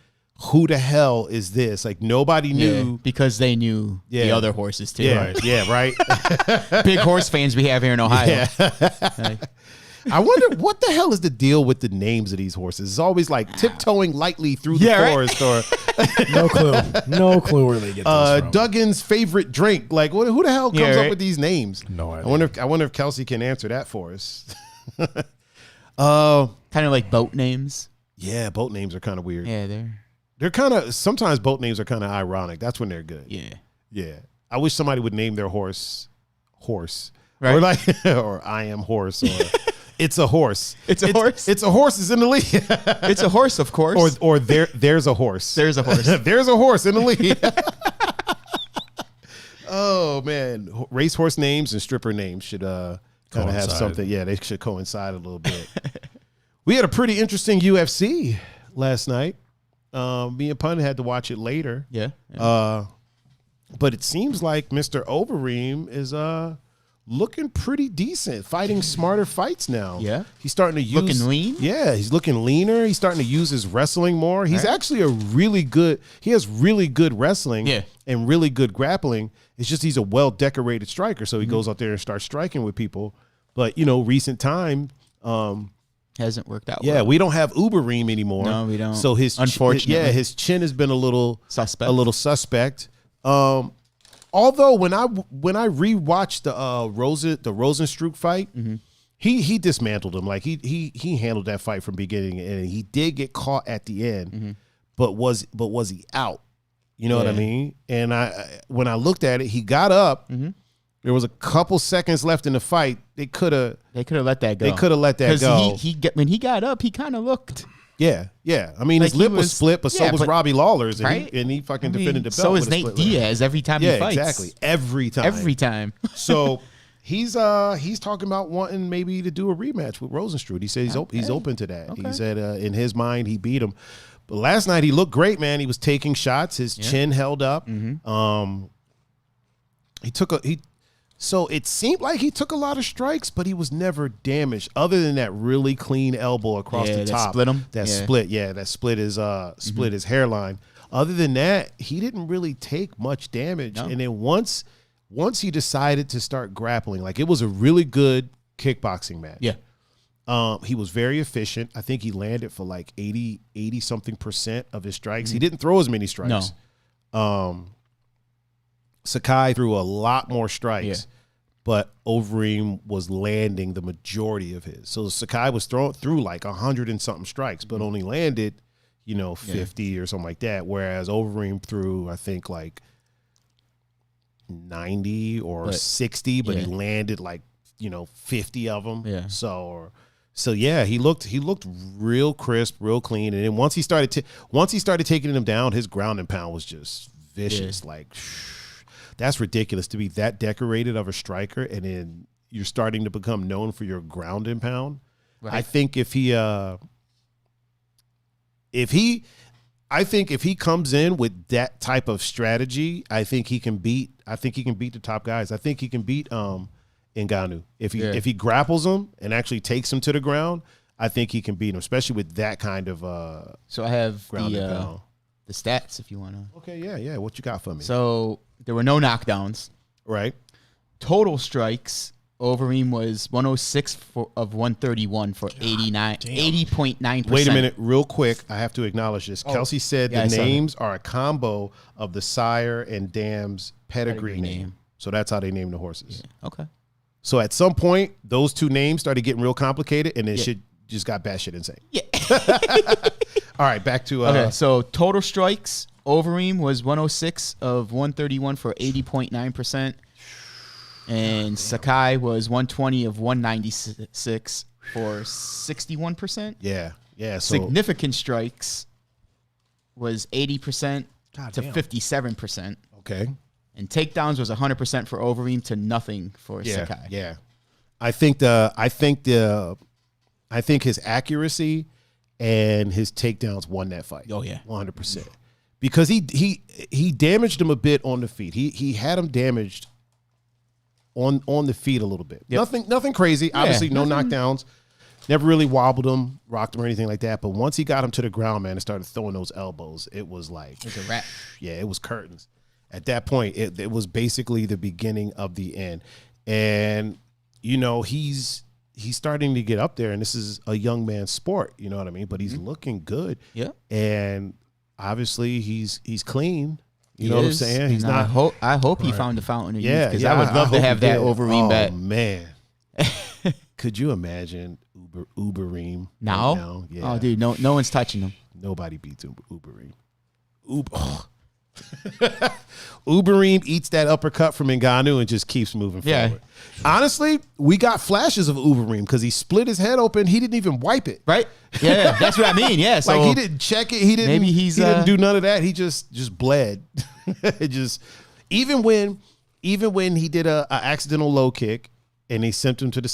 "Who the hell is this?" Like nobody knew because they knew the other horses too. Yeah, yeah, right. Big horse fans we have here in Ohio. Yeah. I wonder what the hell is the deal with the names of these horses. It's always like tiptoeing lightly through the forest, or no clue where they get this from. Duggan's favorite drink. Like, who the hell comes up with these names? No idea. I wonder if Kelsey can answer that for us. Kind of like boat names. Yeah, boat names are kind of weird. Yeah, they're kind of, sometimes boat names are kind of ironic. That's when they're good. Yeah. I wish somebody would name their horse, right? Or like, or I am horse, or it's a horse. It's a horse. It's a horse is in the lead. It's a horse, of course. Or there's a horse. There's a horse. There's a horse in the lead. Oh man, racehorse names and stripper names should kind of have something. Yeah, they should coincide a little bit. We had a pretty interesting UFC last night. Me and Pun had to watch it later. Yeah. But it seems like Mr. Overeem is looking pretty decent, fighting smarter fights now. Yeah. He's starting to use looking lean. Yeah, he's looking leaner. He's starting to use his wrestling more. He's actually he has really good wrestling and really good grappling. It's just he's a well-decorated striker, so he goes out there and starts striking with people. But, you know, recent time hasn't worked out. Yeah, we don't have Overeem anymore. No, we don't. So unfortunately, his chin has been a little suspect. Although when I rewatched the Rosenstruck fight, he dismantled him. Like he handled that fight from beginning, and he did get caught at the end. But was he out? You know what I mean? And when I looked at it, he got up. There was a couple seconds left in the fight. They could have let that go. They could have let that go. When he got up, he kind of looked. Yeah. I mean, like his lip was split, but so was Robbie Lawler's, and he fucking defended the belt. So is Nate Diaz every time he fights. Yeah, exactly. Every time. So he's talking about wanting maybe to do a rematch with Rosenstruck. He said he's open to that. He said in his mind he beat him. But last night he looked great, man. He was taking shots. His chin held up. So it seemed like he took a lot of strikes, but he was never damaged, other than that really clean elbow across the top. Split him. That split his hairline. Other than that, he didn't really take much damage. No. And then once he decided to start grappling, like it was a really good kickboxing match. Yeah. He was very efficient. I think he landed for like 80 something % of his strikes. He didn't throw as many strikes. No. Sakai threw a lot more strikes, but Overeem was landing the majority of his. So Sakai was through like 100 and something strikes, but only landed, 50 or something like that. Whereas Overeem threw, I think, like 90 or 60, but he landed like 50 of them. Yeah. So yeah, he looked real crisp, real clean, and then once he started taking him down, his ground and pound was just vicious. Like. That's ridiculous to be that decorated of a striker, and then you're starting to become known for your ground and pound. Right. I think if he comes in with that type of strategy, I think he can beat the top guys. I think he can beat Ngannou if he grapples him and actually takes him to the ground. I think he can beat him, especially with that kind of So I have ground and pound. The stats if you want to. Okay, yeah. What you got for me? So there were no knockdowns. Right. Total strikes. Overeem was 106 of 131 for 80.9%. Wait a minute, real quick. I have to acknowledge this. Kelsey said the names are a combo of the sire and dam's pedigree name. So that's how they name the horses. Yeah. Okay. So at some point, those two names started getting real complicated, and then shit just got batshit insane. Yeah. All right, back to okay. So total strikes. Overeem was 106 of 131 for 80.9%. And Sakai was 120 of 196 for 61%. Yeah. So significant strikes. was 80% to 57%. Okay. And takedowns was 100% for Overeem to nothing for Sakai. Yeah. I think his accuracy and his takedowns won that fight. Oh yeah. 100%. Because he damaged him a bit on the feet. He had him damaged on the feet a little bit. Yep. Nothing crazy. Yeah, obviously no knockdowns. Never really wobbled him, rocked him or anything like that. But once he got him to the ground, man, and started throwing those elbows, it was like it was a wrap. Yeah, it was curtains. At that point, it was basically the beginning of the end. And you know, he's starting to get up there, and this is a young man's sport, you know what I mean? But he's looking good. Yeah. And obviously he's clean. You know what I'm saying? He's not. I hope he found the fountain of youth, because I would love to have that Overeem bet. Oh man. Could you imagine Overeem now? Right now? Yeah. Oh dude, no one's touching him. Nobody beats Overeem. Overeem eats that uppercut from Ngannou and just keeps moving forward. Honestly, we got flashes of Overeem because he split his head open. He didn't even wipe it. Right? Yeah, that's what I mean. Yeah, so like he didn't check it. He didn't. Maybe he didn't do none of that. He just bled. It just even when he did a accidental low kick and they sent him to the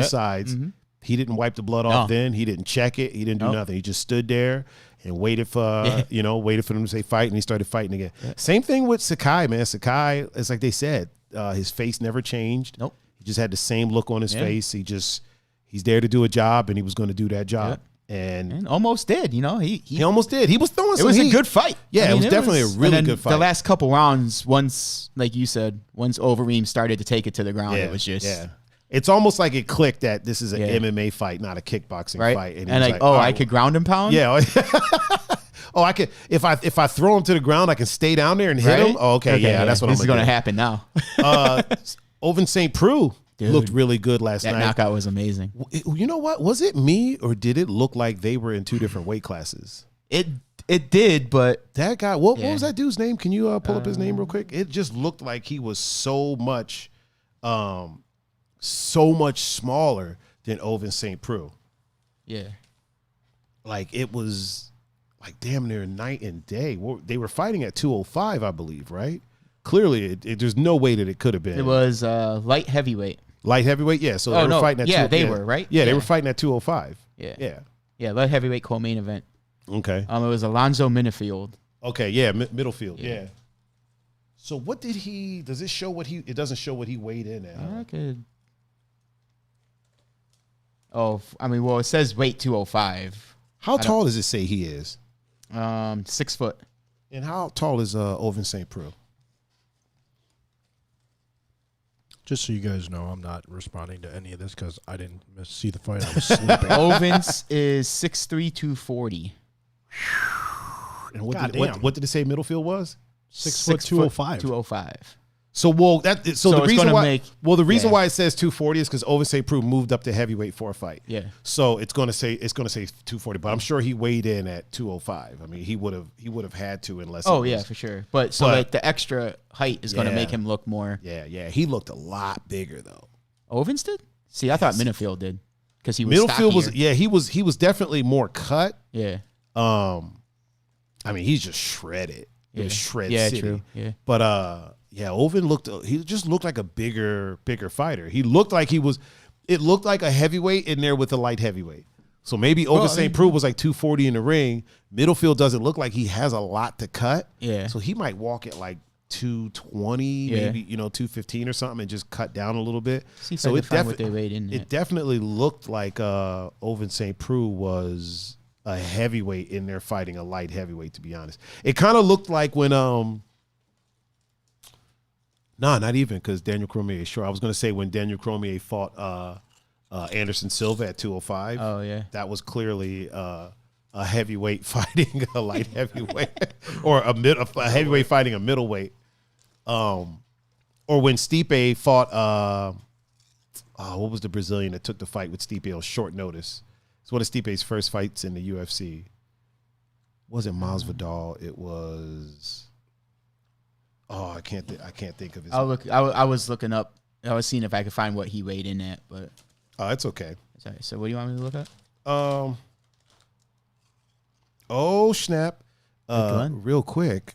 sides. Mm-hmm. He didn't wipe the blood off. Then he didn't check it. He didn't do nothing. He just stood there and waited for waited for them to say fight, and he started fighting again. Yeah. Same thing with Sakai, man. Sakai, it's like they said, his face never changed. Nope. He just had the same look on his face. He's there to do a job, and he was going to do that job. Yeah. And almost did. You know, he almost did. He was throwing. It was a good fight. Yeah, it was definitely a really good fight. The last couple rounds, once Overeem started to take it to the ground, it was just It's almost like it clicked that this is an MMA fight, not a kickboxing fight. And like, I could ground and pound. Yeah. I could if I throw him to the ground, I can stay down there and hit him. Oh, okay, that's what this is going to happen now. Ovin St. Preux looked really good last night. That knockout was amazing. You know what? Was it me or did it look like they were in two different weight classes? It did, but that guy. What was that dude's name? Can you pull up his name real quick? It just looked like he was so much smaller than Ovin St. Preux. Yeah. Like it was like damn near night and day. They were fighting at 205, I believe, right? Clearly, there's no way that it could have been. It was light heavyweight. Light heavyweight, yeah. So they were fighting at they were, right? Yeah, they were fighting at 205. Yeah, light heavyweight co-main event. Okay. It was Alonzo Minifield. Okay, yeah, Middlefield, yeah. So what did he? Does it show what he? It doesn't show what he weighed in at. I could. Oh, I mean, well, it says weight 205. How tall does it say he is? 6 foot. And how tall is Ovin St. Preux? Just so you guys know, I'm not responding to any of this because I didn't see the fight. I was sleeping. Ovins is 6'3", 240. And what did it say Middlefield was? 6 foot 205. 205. So the reason why the reason yeah. why it says 240 is because Ovin St. Preux moved up to heavyweight for a fight. Yeah. So it's gonna say 240, but I'm sure he weighed in at 205. I mean, he would have had to unless. Oh yeah, for sure. But like the extra height is gonna make him look more. Yeah. He looked a lot bigger though. Ovins did? See, I thought Minifield did because he was. Middlefield was he was definitely more cut. Yeah. I mean, he's just shredded. It was shred city. True. Yeah. But Ovin looked like a bigger fighter. He looked like it looked like a heavyweight in there with a light heavyweight. So maybe Ovin St. Preux was like 240 in the ring. Middlefield doesn't look like he has a lot to cut. Yeah. So he might walk at like 220, maybe 215 or something, and just cut down a little bit. So it definitely looked like Ovin St. Preux was a heavyweight in there fighting a light heavyweight, to be honest. It kind of looked like when not even, because Daniel Cormier, sure. I was going to say when Daniel Cormier fought Anderson Silva at 205. Oh, yeah. That was clearly a heavyweight fighting a light heavyweight or a heavyweight fighting a middleweight. Or when Stipe fought, what was the Brazilian that took the fight with Stipe on short notice? It's one of Stipe's first fights in the UFC. It wasn't Masvidal. It was. Oh, I can't think of his. I was looking up. I was seeing if I could find what he weighed in at, but. Oh, it's okay. Sorry. So what do you want me to look at? Oh, snap. Glenn? Real quick,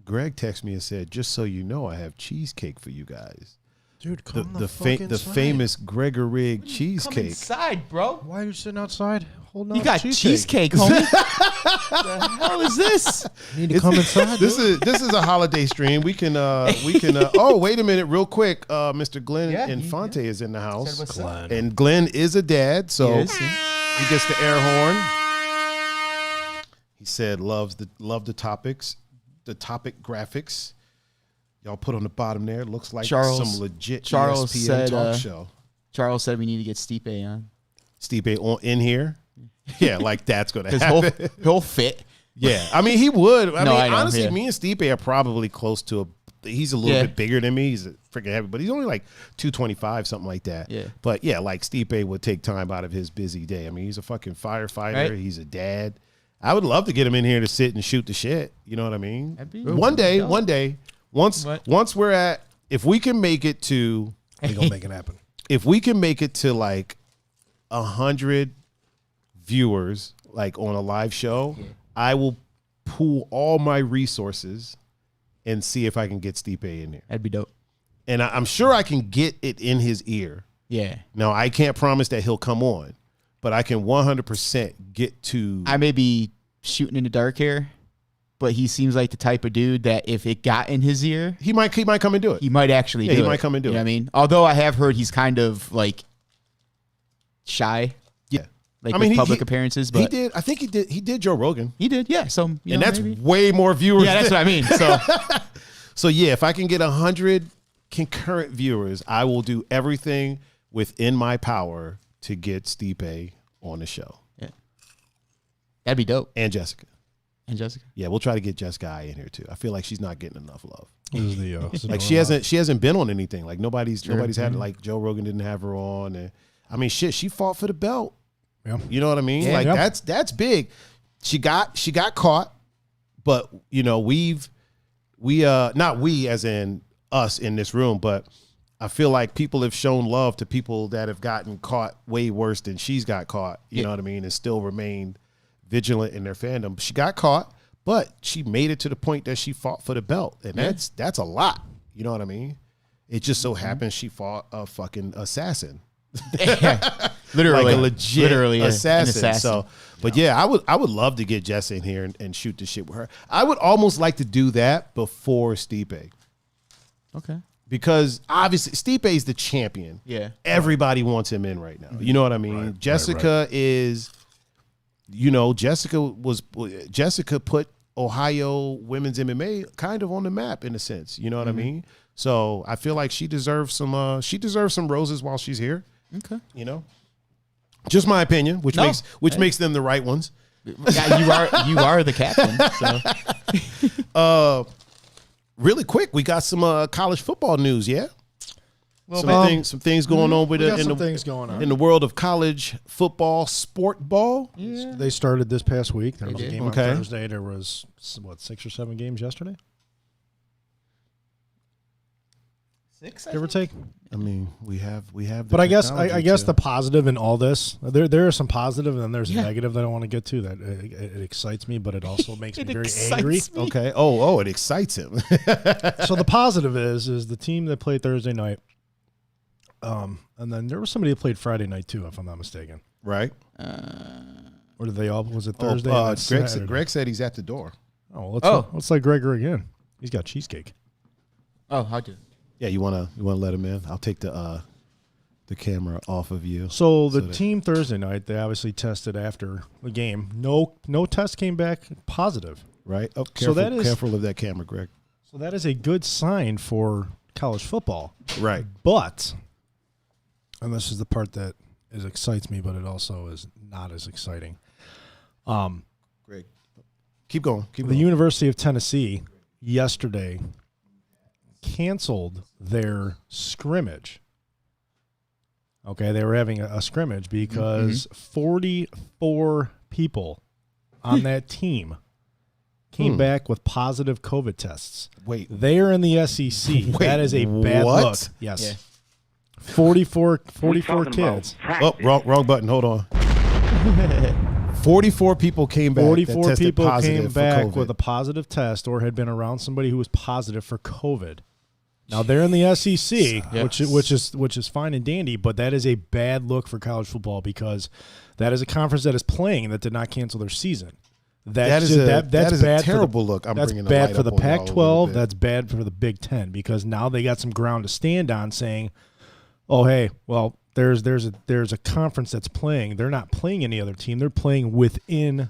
Greg texted me and said, just so you know, I have cheesecake for you guys. Dude, come The inside. famous Gregor Rig cheesecake. Come inside, bro. Why are you sitting outside holding on You got cheesecake, homie. The hell is this? You need to come inside. This is a holiday stream. We can oh, wait a minute, real quick. Mr. Glenn Infante is in the house. Said, what's up? And Glenn is a dad, so He is, he gets the air horn. He said love the topics, the topic graphics. Y'all put on the bottom there. It looks like some legit Charles ESPN said, talk show. Charles said we need to get Stipe on. Stipe in here? Yeah, like that's going to happen. He'll fit. Yeah, I mean, he would. I mean, I know, honestly, yeah. me and Stipe are probably close to he's a little bit bigger than me. He's a freaking heavy, but he's only like 225, something like that. Yeah. But yeah, like Stipe would take time out of his busy day. I mean, he's a fucking firefighter. Right. He's a dad. I would love to get him in here to sit and shoot the shit. You know what I mean? That'd be One day, once we're at, if we can make it to, We're gonna make it happen. if we can make it to like 100 viewers, like on a live show, I will pool all my resources and see if I can get Stipe in there. That'd be dope. And I'm sure I can get it in his ear. Yeah. Now, I can't promise that he'll come on, but I can 100% get to. I may be shooting in the dark here, but he seems like the type of dude that if it got in his ear, He might come and do it. he might actually do it. he might come and do You know it. what I mean? Although I have heard he's kind of like shy, Yeah. like I mean, with public appearances, but he did. I think he did Joe Rogan. He did, yeah. So, And that's way more viewers. yeah, that's what I mean. So, So yeah, if I can get 100 concurrent viewers, I will do everything within my power to get Stipe on the show. yeah, that'd be dope. And Jessica. And Jessica, Yeah, we'll try to get Jessica I in here too. I feel like she's not getting enough love. This is the, Like she hasn't been on anything. Like nobody's had like Joe Rogan didn't have her on. And I mean, shit, she fought for the belt. Yeah. You know what I mean? Yeah. Like Yeah. that's big. She got caught, but you know we not we as in us in this room, but I feel like people have shown love to people that have gotten caught way worse than she's got caught. You know what I mean? And still remained vigilant in their fandom. She got caught, but she made it to the point that she fought for the belt, and that's a lot. You know what I mean? It just so happens she fought a fucking assassin. literally, Like a legit literally an assassin. So, but yeah, I would love to get Jess in here and shoot the shit with her. I would almost like to do that before Stipe, okay, because obviously Stipe is the champion. yeah, Everybody wants him in right now. You know what I mean? Jessica is, you know, Jessica put Ohio women's MMA kind of on the map in a sense. You know what I mean? So I feel like she deserves some roses while she's here. okay. You know, just my opinion, which makes them the right ones. Yeah, you are the captain. So, Really quick, we got some college football news. Yeah, some things going on with things going on in the world of college football, sport ball. yeah, They started this past week. There was a did. game Okay. on Thursday. There was 6 or 7 games yesterday, 6, give or take. I mean, we have. But I guess technology the positive in all this, there are some positive, and then there's a Yeah. negative that I want to get to. That it excites me, but it also makes me It very excites angry. me. Okay. Oh, it excites him. So the positive is the team that played Thursday night, and then there was somebody that played Friday night too, if I'm not mistaken. Right. Or did they all? Was it Thursday? and then Saturday? Greg said he's at the door. Oh, let's let Gregor again. He's got cheesecake. Oh, how do? Yeah, you wanna let him in? I'll take the camera off of you. So the that- team Thursday night, they obviously tested after the game. No test came back positive. Right. Oh, So careful, careful of that camera, Greg. So that is a good sign for college football. Right. But, and this is the part that excites me, but it also is not as exciting. Greg, keep going. The University of Tennessee yesterday canceled their scrimmage. Okay, they were having a scrimmage because 44 people on that team came back with positive COVID tests. Wait. They are in the SEC. That is a bad what? look. Yes. Yeah. 44 kids. Oh, wrong button. Hold on. 44 people came back. 44 people positive came back with a positive test or had been around somebody who was positive for COVID. Now they're in the SEC, which is fine and dandy, but that is a bad look for college football because that is a conference that is playing that did not cancel their season. That is a terrible look. That's bad for the Pac-12. That's bad for the Big Ten because now they got some ground to stand on, saying, "Oh, hey, well, there's a conference that's playing. They're not playing any other team. They're playing within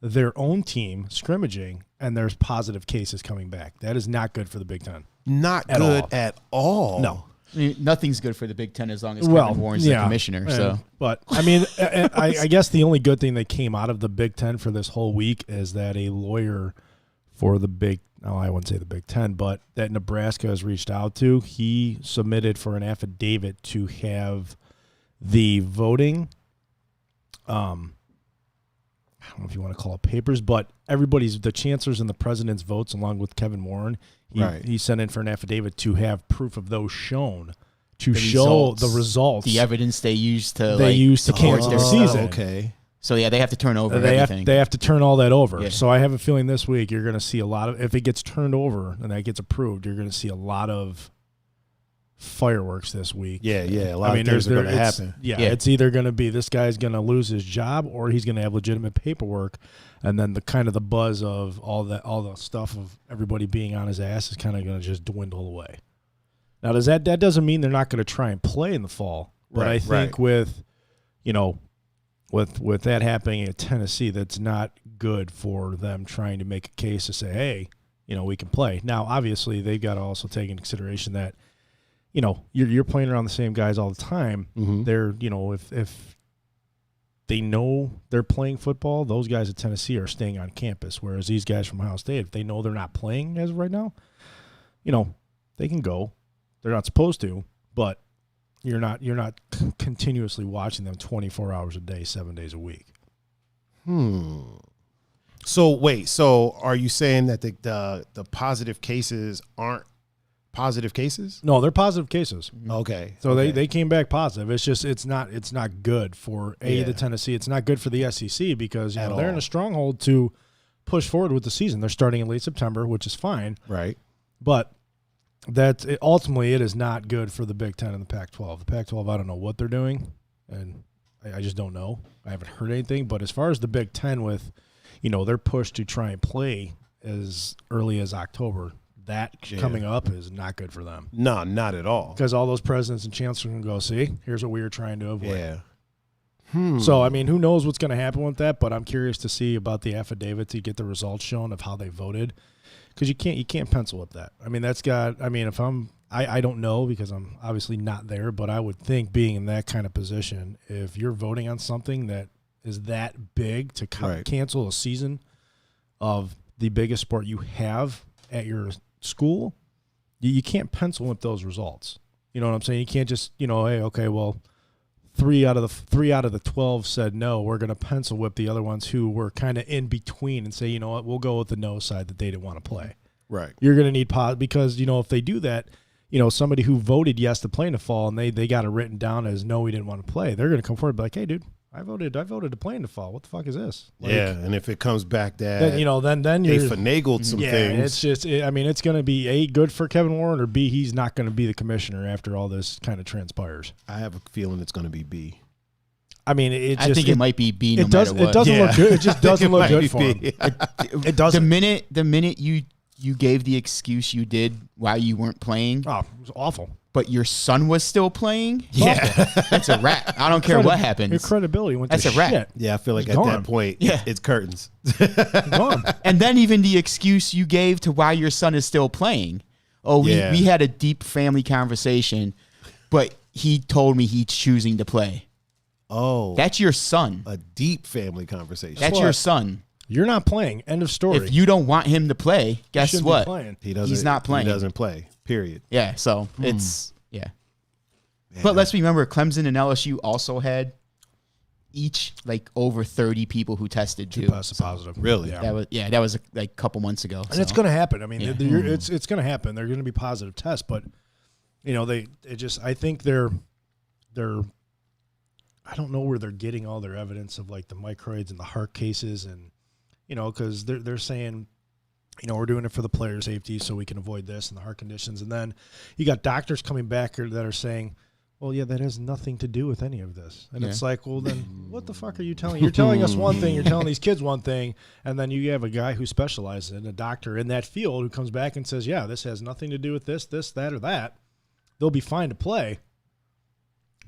their own team, scrimmaging, and there's positive cases coming back. That is not good for the Big Ten. Not good at all. No." I mean, nothing's good for the Big Ten as long as Kevin Warren's the commissioner. So, but I mean, I guess the only good thing that came out of the Big Ten for this whole week is that a lawyer for I wouldn't say the Big Ten, but that Nebraska has reached out to, he submitted for an affidavit to have the voting, I don't know if you want to call it papers, but the chancellors and the president's votes along with Kevin Warren, he sent in for an affidavit to have proof of those shown to show the results. The evidence they used to cancel their season. Okay. So, yeah, they have to turn over everything. They have to turn all that over. Yeah. So I have a feeling this week you're going to see a lot of – if it gets turned over and that gets approved, you're going to see a lot of fireworks this week. Yeah. A lot of things are going to happen. It's either going to be this guy's going to lose his job or he's going to have legitimate paperwork, and then the kind of the buzz of all the stuff of everybody being on his ass is kind of going to just dwindle away. Now, that doesn't mean they're not going to try and play in the fall, but I think with that happening at Tennessee, that's not good for them trying to make a case to say, hey, we can play. Now, obviously, they've got to also take into consideration that, you're playing around the same guys all the time. Mm-hmm. They're, if they know they're playing football, those guys at Tennessee are staying on campus, whereas these guys from Ohio State, if they know they're not playing as of right now, they can go. They're not supposed to, but you're not continuously watching them 24 hours a day, 7 days a week. So wait, are you saying that the positive cases aren't positive cases? No, they're positive cases. Okay. So they came back positive. It's just it's not good for the Tennessee. It's not good for the SEC because they're in a stronghold to push forward with the season. They're starting in late September, which is fine. Right. But ultimately, it is not good for the Big Ten and the Pac-12. The Pac-12, I don't know what they're doing, and I just don't know. I haven't heard anything. But as far as the Big Ten with, their push to try and play as early as October, that coming up is not good for them. No, not at all. Because all those presidents and chancellors can go, see, here's what we were trying to avoid. Yeah. So, I mean, who knows what's going to happen with that, but I'm curious to see about the affidavit to get the results shown of how they voted. Because you can't pencil whip that. I mean, I don't know because I'm obviously not there, but I would think being in that kind of position, if you're voting on something that is that big to cancel a season of the biggest sport you have at your school, you can't pencil whip those results. You know what I'm saying? You can't just, hey, okay, well, 3 out of the 12 said no. We're going to pencil whip the other ones who were kind of in between and say, you know what, we'll go with the no side that they didn't want to play. Right. You're going to need because if they do that, somebody who voted yes to play in the fall and they got it written down as no, we didn't want to play. They're going to come forward and be like, hey, dude, I voted to play in the fall. What the fuck is this? And if it comes back that then they finagled some things. It's just, it's going to be A, good for Kevin Warren, or B, he's not going to be the commissioner after all this kind of transpires. I have a feeling it's going to be B. I mean, I think it might be B. It doesn't look good. It just doesn't look good for him. It doesn't. The minute you gave the excuse you did while you weren't playing, it was awful. But your son was still playing? That's a wrap. I don't care what happens. Your credibility went to shit. That's a wrap. Yeah, I feel like at that point, it's curtains. Gone. And then even the excuse you gave to why your son is still playing. Oh, we had a deep family conversation, but he told me he's choosing to play. Oh. That's your son. A deep family conversation. That's your son. You're not playing. End of story. If you don't want him to play, guess what? He's not playing. He doesn't play. Period. Yeah, so it's But let's remember, Clemson and LSU also had each over 30 people who tested too. Positive. Really? Yeah. That was a couple months ago. And it's going to happen. I mean, it's going to happen. They're going to be positive tests, but I think they're I don't know where they're getting all their evidence of like the microids and the heart cases, and because they're saying, we're doing it for the player safety so we can avoid this and the heart conditions, and then you got doctors coming back that are saying, well, yeah, that has nothing to do with any of this. And it's like, well, then what the fuck are you telling? You're telling us one thing, you're telling these kids one thing, and then you have a guy who specializes in a doctor in that field who comes back and says, yeah, this has nothing to do with this, that, or that. They'll be fine to play.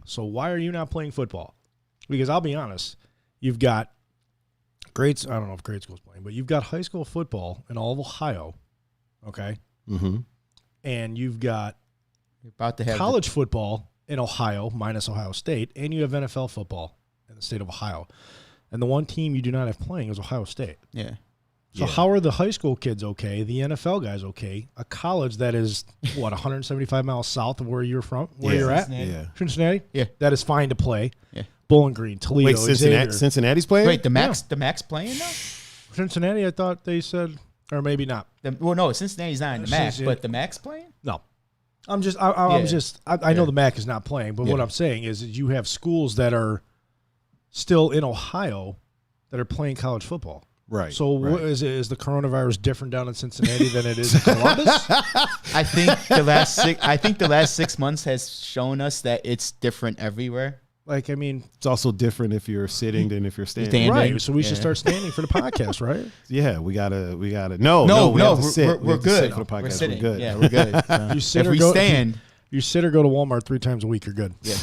So why are you not playing football? Because I'll be honest, you've got I don't know if grade school's playing, but you've got high school football in all of Ohio, okay? Mm-hmm. And you've got about to have college football in Ohio, minus Ohio State, and you have NFL football in the state of Ohio. And the one team you do not have playing is Ohio State. Yeah. So how are the high school kids okay? The NFL guys okay? A college that is, 175 miles south of where you're from, where you're at? Yeah. Cincinnati? Yeah. That is fine to play. Yeah. Bowling Green, Toledo, Wait, Xavier. Cincinnati's playing? Wait, the Max playing now? Cincinnati, I thought they said, or maybe not. No, Cincinnati's not in the Max, but the Max playing? No. I know the MAC is not playing, but what I'm saying is you have schools that are still in Ohio that are playing college football. Right. So what is the coronavirus different down in Cincinnati than it is in Columbus? I think the last 6 months has shown us that it's different everywhere. It's also different if you're sitting than if you're standing. Right. So we should start standing for the podcast, right? Yeah, we gotta. No, we have to sit. We're good. For the podcast. We're sitting. We're good. Yeah, we're good. So You sit if or we go, stand, you sit or go to Walmart 3 times a week. You're good. yeah.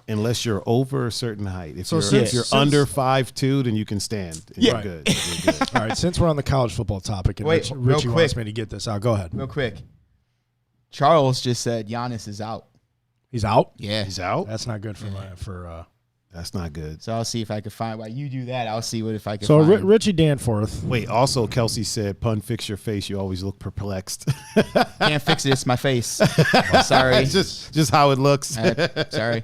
Unless you're over a certain height. If you're since under 5'2", then you can stand. And you're good. You're good. All right. Since we're on the college football topic, and Wait, Richie real wants quick. me to get this out. Go ahead. real quick. Charles just said Giannis is out. He's out. Yeah. He's out. That's not good for That's not good. So I'll see if I can find. While you do that, I'll see if I can So find. Richie Danforth. Wait. Also, Kelsey said, "Pun, fix your face. You always look perplexed." Can't fix it. It's my face. Sorry. It's just how it looks. Sorry.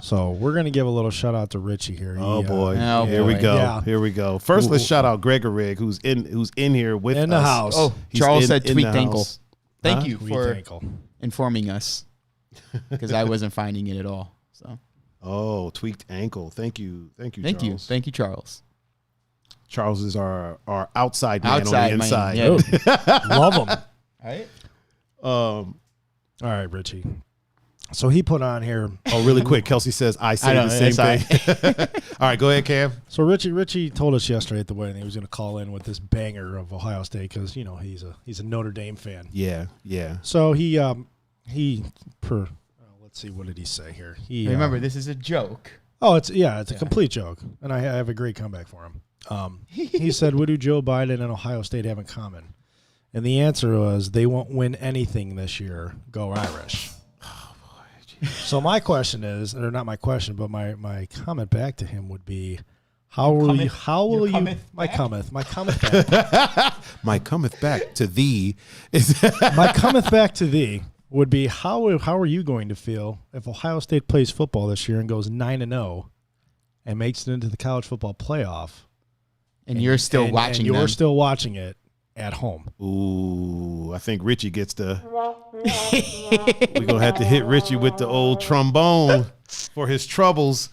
So we're gonna give a little shout out to Richie here. Oh boy! Oh, Here we boy. go. Yeah. Here we go. First, let's shout out Gregorig, who's in here with us. In the house. Oh, He's Charles in- said in tweet the ankle. house. Thank Huh? you for informing us because I wasn't finding it at all. So Oh, tweaked ankle. Thank you, thank you, Charles. Charles is our outside man Outside on the inside. man. Yeah. Love him. All right. All right, Richie. So he put on here. Oh, really quick. Kelsey says, I say I know, the same that's thing. All right, go ahead, Cam. So Richie told us yesterday at the wedding he was going to call in with this banger of Ohio State because he's a Notre Dame fan. Yeah. So he let's see, what did he say here? Remember, this is a joke. Oh, it's a complete joke, and I have a great comeback for him. He said, "What do Joe Biden and Ohio State have in common?" And the answer was, "They won't win anything this year. Go Irish." Oh boy! So my question is, or not my question, but my comment back to him would be, my cometh back to thee is my cometh back to thee would be how are you going to feel if Ohio State plays football this year and goes 9-0 and makes it into the college football playoff, and you're still watching. And you're still watching it at home. Ooh, I think Richie gets the. We're gonna have to hit Richie with the old trombone for his troubles.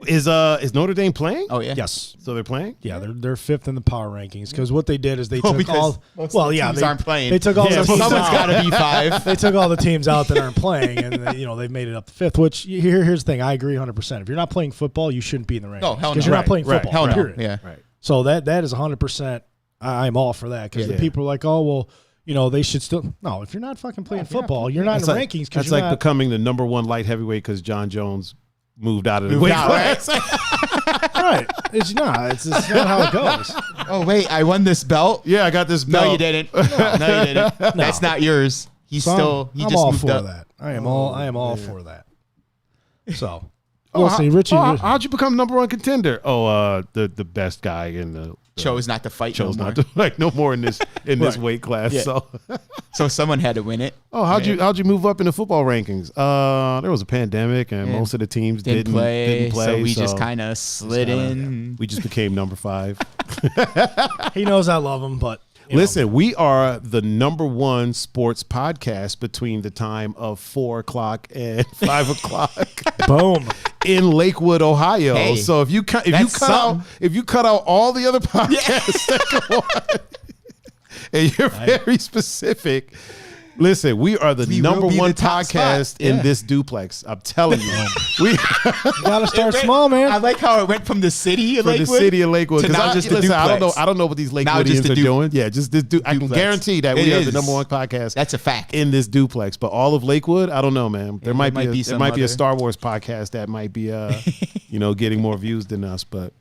Is Notre Dame playing? Oh yeah. Yes. So they're playing? Yeah, they're fifth in the power rankings because what they did is they took because all. most Well, of the yeah, teams they aren't playing. They took all the teams Someone's got out. to be 5. They took all the teams out that aren't playing, and they've made it up to fifth. Which here's the thing, I agree 100%. If you're not playing football, you shouldn't be in the rankings. Oh, hell no. Because you're not playing Right, football. hell no. Period. Yeah. Right. So that is 100%. I'm all for that because the people are like, oh well, they should still. No, if you're not fucking playing football, you're not in the rankings. Because that's like becoming the number 1 light heavyweight because John Jones moved out of the weight class. Right. It's not. It's just not how it goes. Oh wait, I won this belt. Yeah, I got this belt. No, you didn't. No, you didn't. That's not yours. He So still. He I'm just all moved for up. that. I am all for that. So, we'll see. Richie. How'd you become number 1 contender? Oh, the best guy in the Chose not to fight. chose no not more. to no more in this this weight class. Yeah. So, So someone had to win it. how'd you move up in the football rankings? There was a pandemic and most of the teams didn't play. So we just kind of slid in. We just became number 5. He knows I love him, but Listen, we are the #1 sports podcast between the time of 4 o'clock and 5 o'clock. Boom. In Lakewood, Ohio. Hey, so if you cut out all the other podcasts that go on, and you're very specific. Listen, we are the #1 podcast in this duplex. I'm telling you. We gotta start small, man. I like how it went from the city of Lakewood. The city of Lakewood. To now just the duplex. I don't know what these Lakewoodians are doing. Yeah, just this I can guarantee that we are the #1 podcast. That's a fact. In this duplex. But all of Lakewood, I don't know, man. There might be a Star Wars podcast that might be getting more views than us, but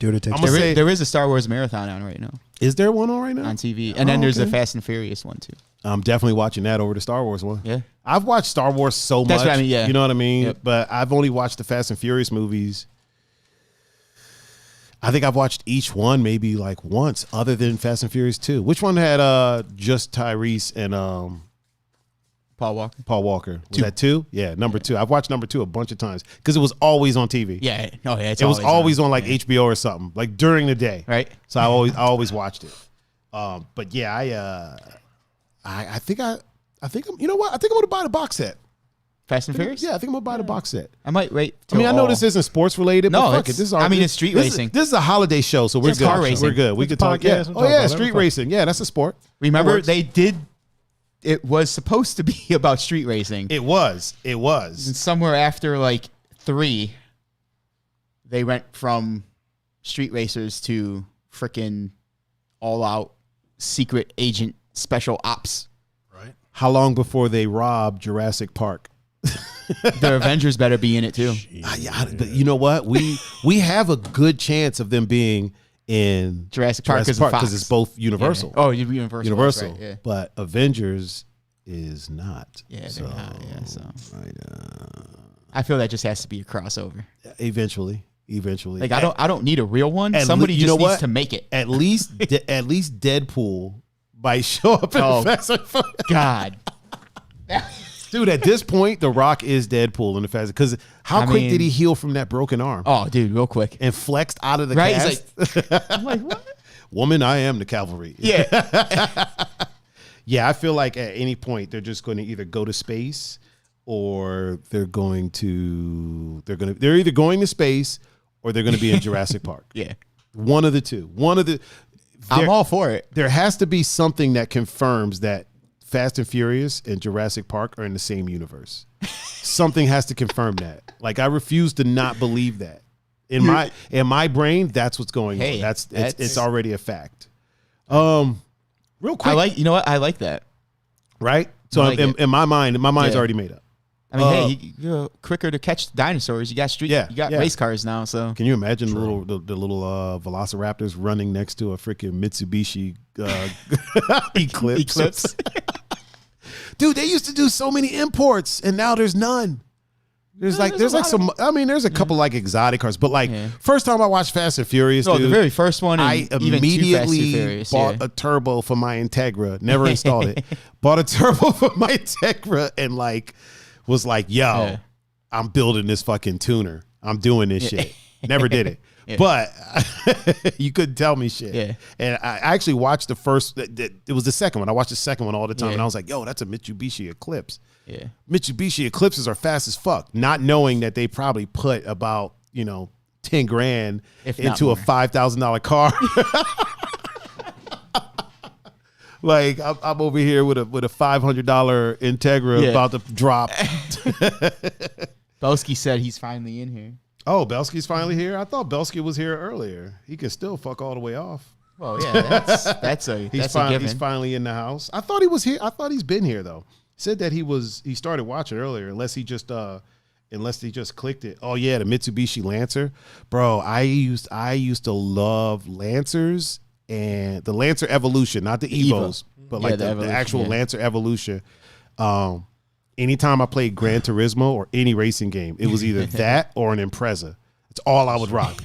dude, it takes there is a Star Wars marathon on right now. Is there one on right now? On TV. And then there's a Fast and Furious one too. I'm definitely watching that over the Star Wars one. Yeah. I've watched Star Wars so much. That's what I mean, yeah. You know what I mean? Yep. But I've only watched the Fast and Furious movies. I think I've watched each one maybe like once other than Fast and Furious 2. Which one had just Tyrese and Paul Walker? Paul Walker. Was that 2? Yeah, number 2. I've watched number 2 a bunch of times because it was always on TV. Yeah. Oh, yeah. It was always on like HBO or something, like during the day. Right. So I always watched it. But yeah, I think I'm, you know what? I think I'm going to buy the box set. Fast and Furious? Yeah, I think I'm going to buy the box set. I might wait. I mean, I know this isn't sports related, No, but fuck it. This is it's street racing. This is a holiday show, so we're It's good. car racing. We're good. We could talk. Yeah. Oh, yeah, street racing. Yeah, that's a sport. Remember, it was supposed to be about street racing. It was. And somewhere after like 3, they went from street racers to freaking all-out secret agent special ops. Right. How long before they robbed Jurassic Park? The Avengers better be in it too. But you know what? We have a good chance of them being in Jurassic Park because it's both Universal. Yeah. Oh, Universal. Right, yeah. But Avengers is not. Yeah, so, they're not. Yeah, so I feel that just has to be a crossover. Eventually. Like I don't need a real one. Somebody just needs to make it. At least Deadpool might show up in Fast and Furious. God. Dude, at this point, The Rock is Deadpool in the Fast because how quick did he heal from that broken arm? Oh, dude, real quick. And flexed out of the right? cast. He's like, I'm like, what? Woman, I am the cavalry. Yeah. Yeah, I feel like at any point they're just going to either go to space or they're either going to space or they're going to be in Jurassic Park. Yeah. One of the two. I'm all for it. There has to be something that confirms that Fast and Furious and Jurassic Park are in the same universe. Something has to confirm that. Like I refuse to not believe that. In my brain, that's what's going on. It's already a fact. Real quick. I like that. Right? So in my mind's already made up. I mean, you're quicker to catch dinosaurs. You got race cars now. So can you imagine the little Velociraptors running next to a freaking Mitsubishi Eclipse? Dude, they used to do so many imports, and now there's none. There's a couple like exotic cars, but first time I watched Fast and Furious, dude, the very first one, I immediately bought a turbo for my Integra. Never installed it. Bought a turbo for my Integra and was like, yo, I'm building this fucking tuner. I'm doing this shit. Never did it. Yeah. But you couldn't tell me shit. Yeah. And I actually watched the first, it was the second one. I watched the second one all the time. And I was like, yo, that's a Mitsubishi Eclipse. Yeah. Mitsubishi Eclipses are fast as fuck. Not knowing that they probably put about, $10,000 into a $5,000 car. Like I'm over here with a $500 Integra about to drop. Belsky said he's finally in here. Oh, Belsky's finally here? I thought Belsky was here earlier. He can still fuck all the way off. Well, yeah, that's a given. He's finally in the house. I thought he was here. I thought he's been here though. Said that he started watching earlier, unless he just clicked it. Oh yeah, the Mitsubishi Lancer. Bro, I used to love Lancers and the Lancer Evolution, not the Evos, but the actual Lancer Evolution. Anytime I played Gran Turismo or any racing game, it was either that or an Impreza. It's all I would rock.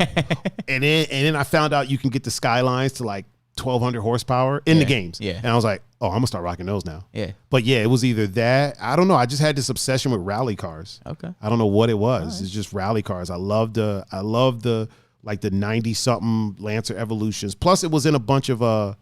and then I found out you can get the Skylines to 1,200 horsepower in the games. Yeah. And I was like, oh, I'm gonna start rocking those now. Yeah. But yeah, it was either that. I don't know. I just had this obsession with rally cars. Okay. I don't know what it was. Right. It's just rally cars. I love the 90 something Lancer Evolutions. Plus it was in a bunch of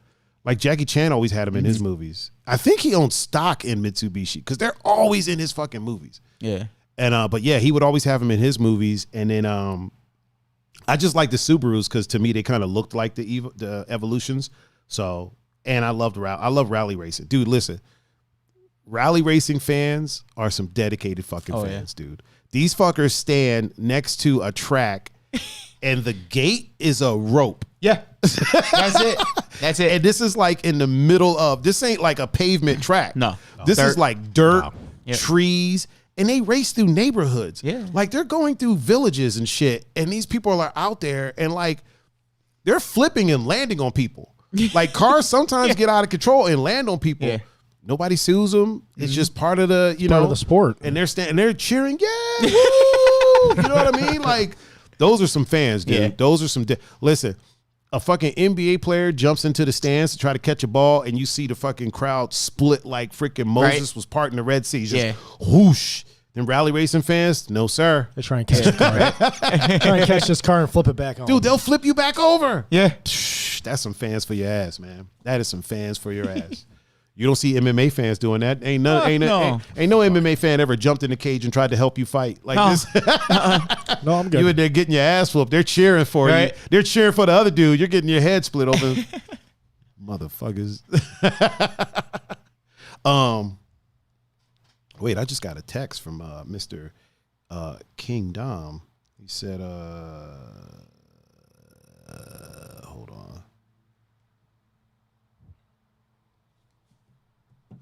Like Jackie Chan always had him in his movies. I think he owned stock in Mitsubishi because they're always in his fucking movies. Yeah. And but yeah, he would always have him in his movies. And then I just like the Subarus because to me they kind of looked like the Evolutions. So and I love rally racing, dude. Listen, rally racing fans are some dedicated fucking fans, dude. These fuckers stand next to a track, and the gate is a rope. Yeah, that's it. That's it. And this is like in the middle of, this ain't like a pavement track. No. This Dirt. is like dirt, Yep. trees, and they race through neighborhoods. Yeah. Like they're going through villages and shit, and these people are out there and like they're flipping and landing on people. Like cars sometimes get out of control and land on people. Yeah. Nobody sues them. It's just part of the, part of the sport. And they're cheering, yeah, woo! You know what I mean? Like those are some fans, dude. Yeah. Those are some. Listen, a fucking NBA player jumps into the stands to try to catch a ball, and you see the fucking crowd split like freaking Moses was parting the Red Sea. Just whoosh. Then rally racing fans, no sir. They try and catch this car. Try and catch this car and flip it back on. Dude, they'll flip you back over. Yeah. That's some fans for your ass, man. That is some fans for your ass. You don't see MMA fans doing that. Ain't no MMA fan ever jumped in the cage and tried to help you fight like this. No, I'm good. You in there getting your ass whooped. They're cheering for you. They're cheering for the other dude. You're getting your head split open. Motherfuckers. Wait, I just got a text from Mr. King Dom. He said, hold on.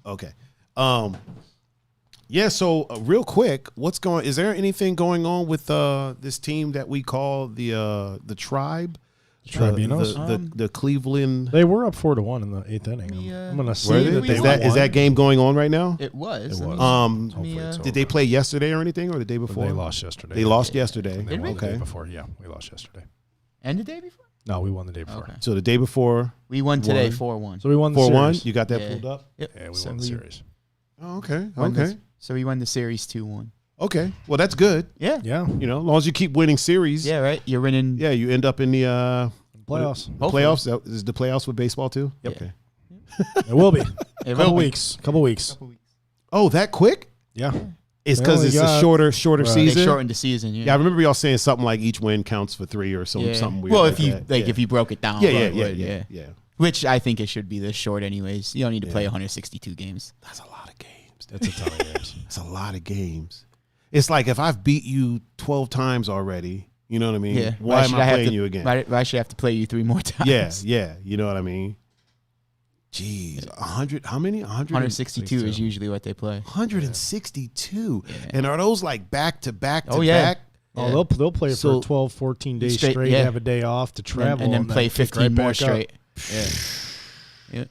Okay. Yeah, so real quick, is there anything going on with this team that we call the Tribe? Tribunos? The Cleveland. They were up 4-1 in the 8th inning. I'm gonna say Is that game going on right now? It was. Did they play yesterday or anything, or the day before? They lost yesterday. They lost yesterday. They won the Okay. day before. Yeah, we lost yesterday. And the day before? No, we won the day before. Okay. So the day before, We won today 4-1. So we won the 4-1. series. You got that Yeah. pulled up? Yep. Yeah, we So won the series. Oh, okay. won Okay. the- So we won the series 2-1. Okay. Well, that's good. Yeah. Yeah, You know, as long as you keep winning series. Yeah, right. You're winning. Yeah, you end up in the playoffs. Hopefully. playoffs. Is the playoffs with baseball too? Yep. Okay. It will be. It Couple will be. weeks. Couple weeks. Oh, that quick? Yeah. It's They because only it's a got- shorter Right. They season. shortened the season. Yeah. Yeah, I remember y'all saying something like each win counts for 3 or something weird. Well, like if you that. if you broke it down. Yeah. but yeah. Which I think it should be this short, anyways. You don't need to play 162 games. That's a lot of games. That's a ton of games. That's a lot of games. It's like if I've beat you 12 times already, you know what I mean? Yeah. Why am should I have playing to- you again? Why should I have to play you 3 more times? Yeah. You know what I mean? Jeez, 100. How many? 162 is usually what they play. 162. Yeah. And are those like back to back to Oh, yeah. back? Oh, they'll play So- for 12, 14 days Straight, straight, yeah. have a day off to travel. And then play pick 15 right more back up. straight. Yeah.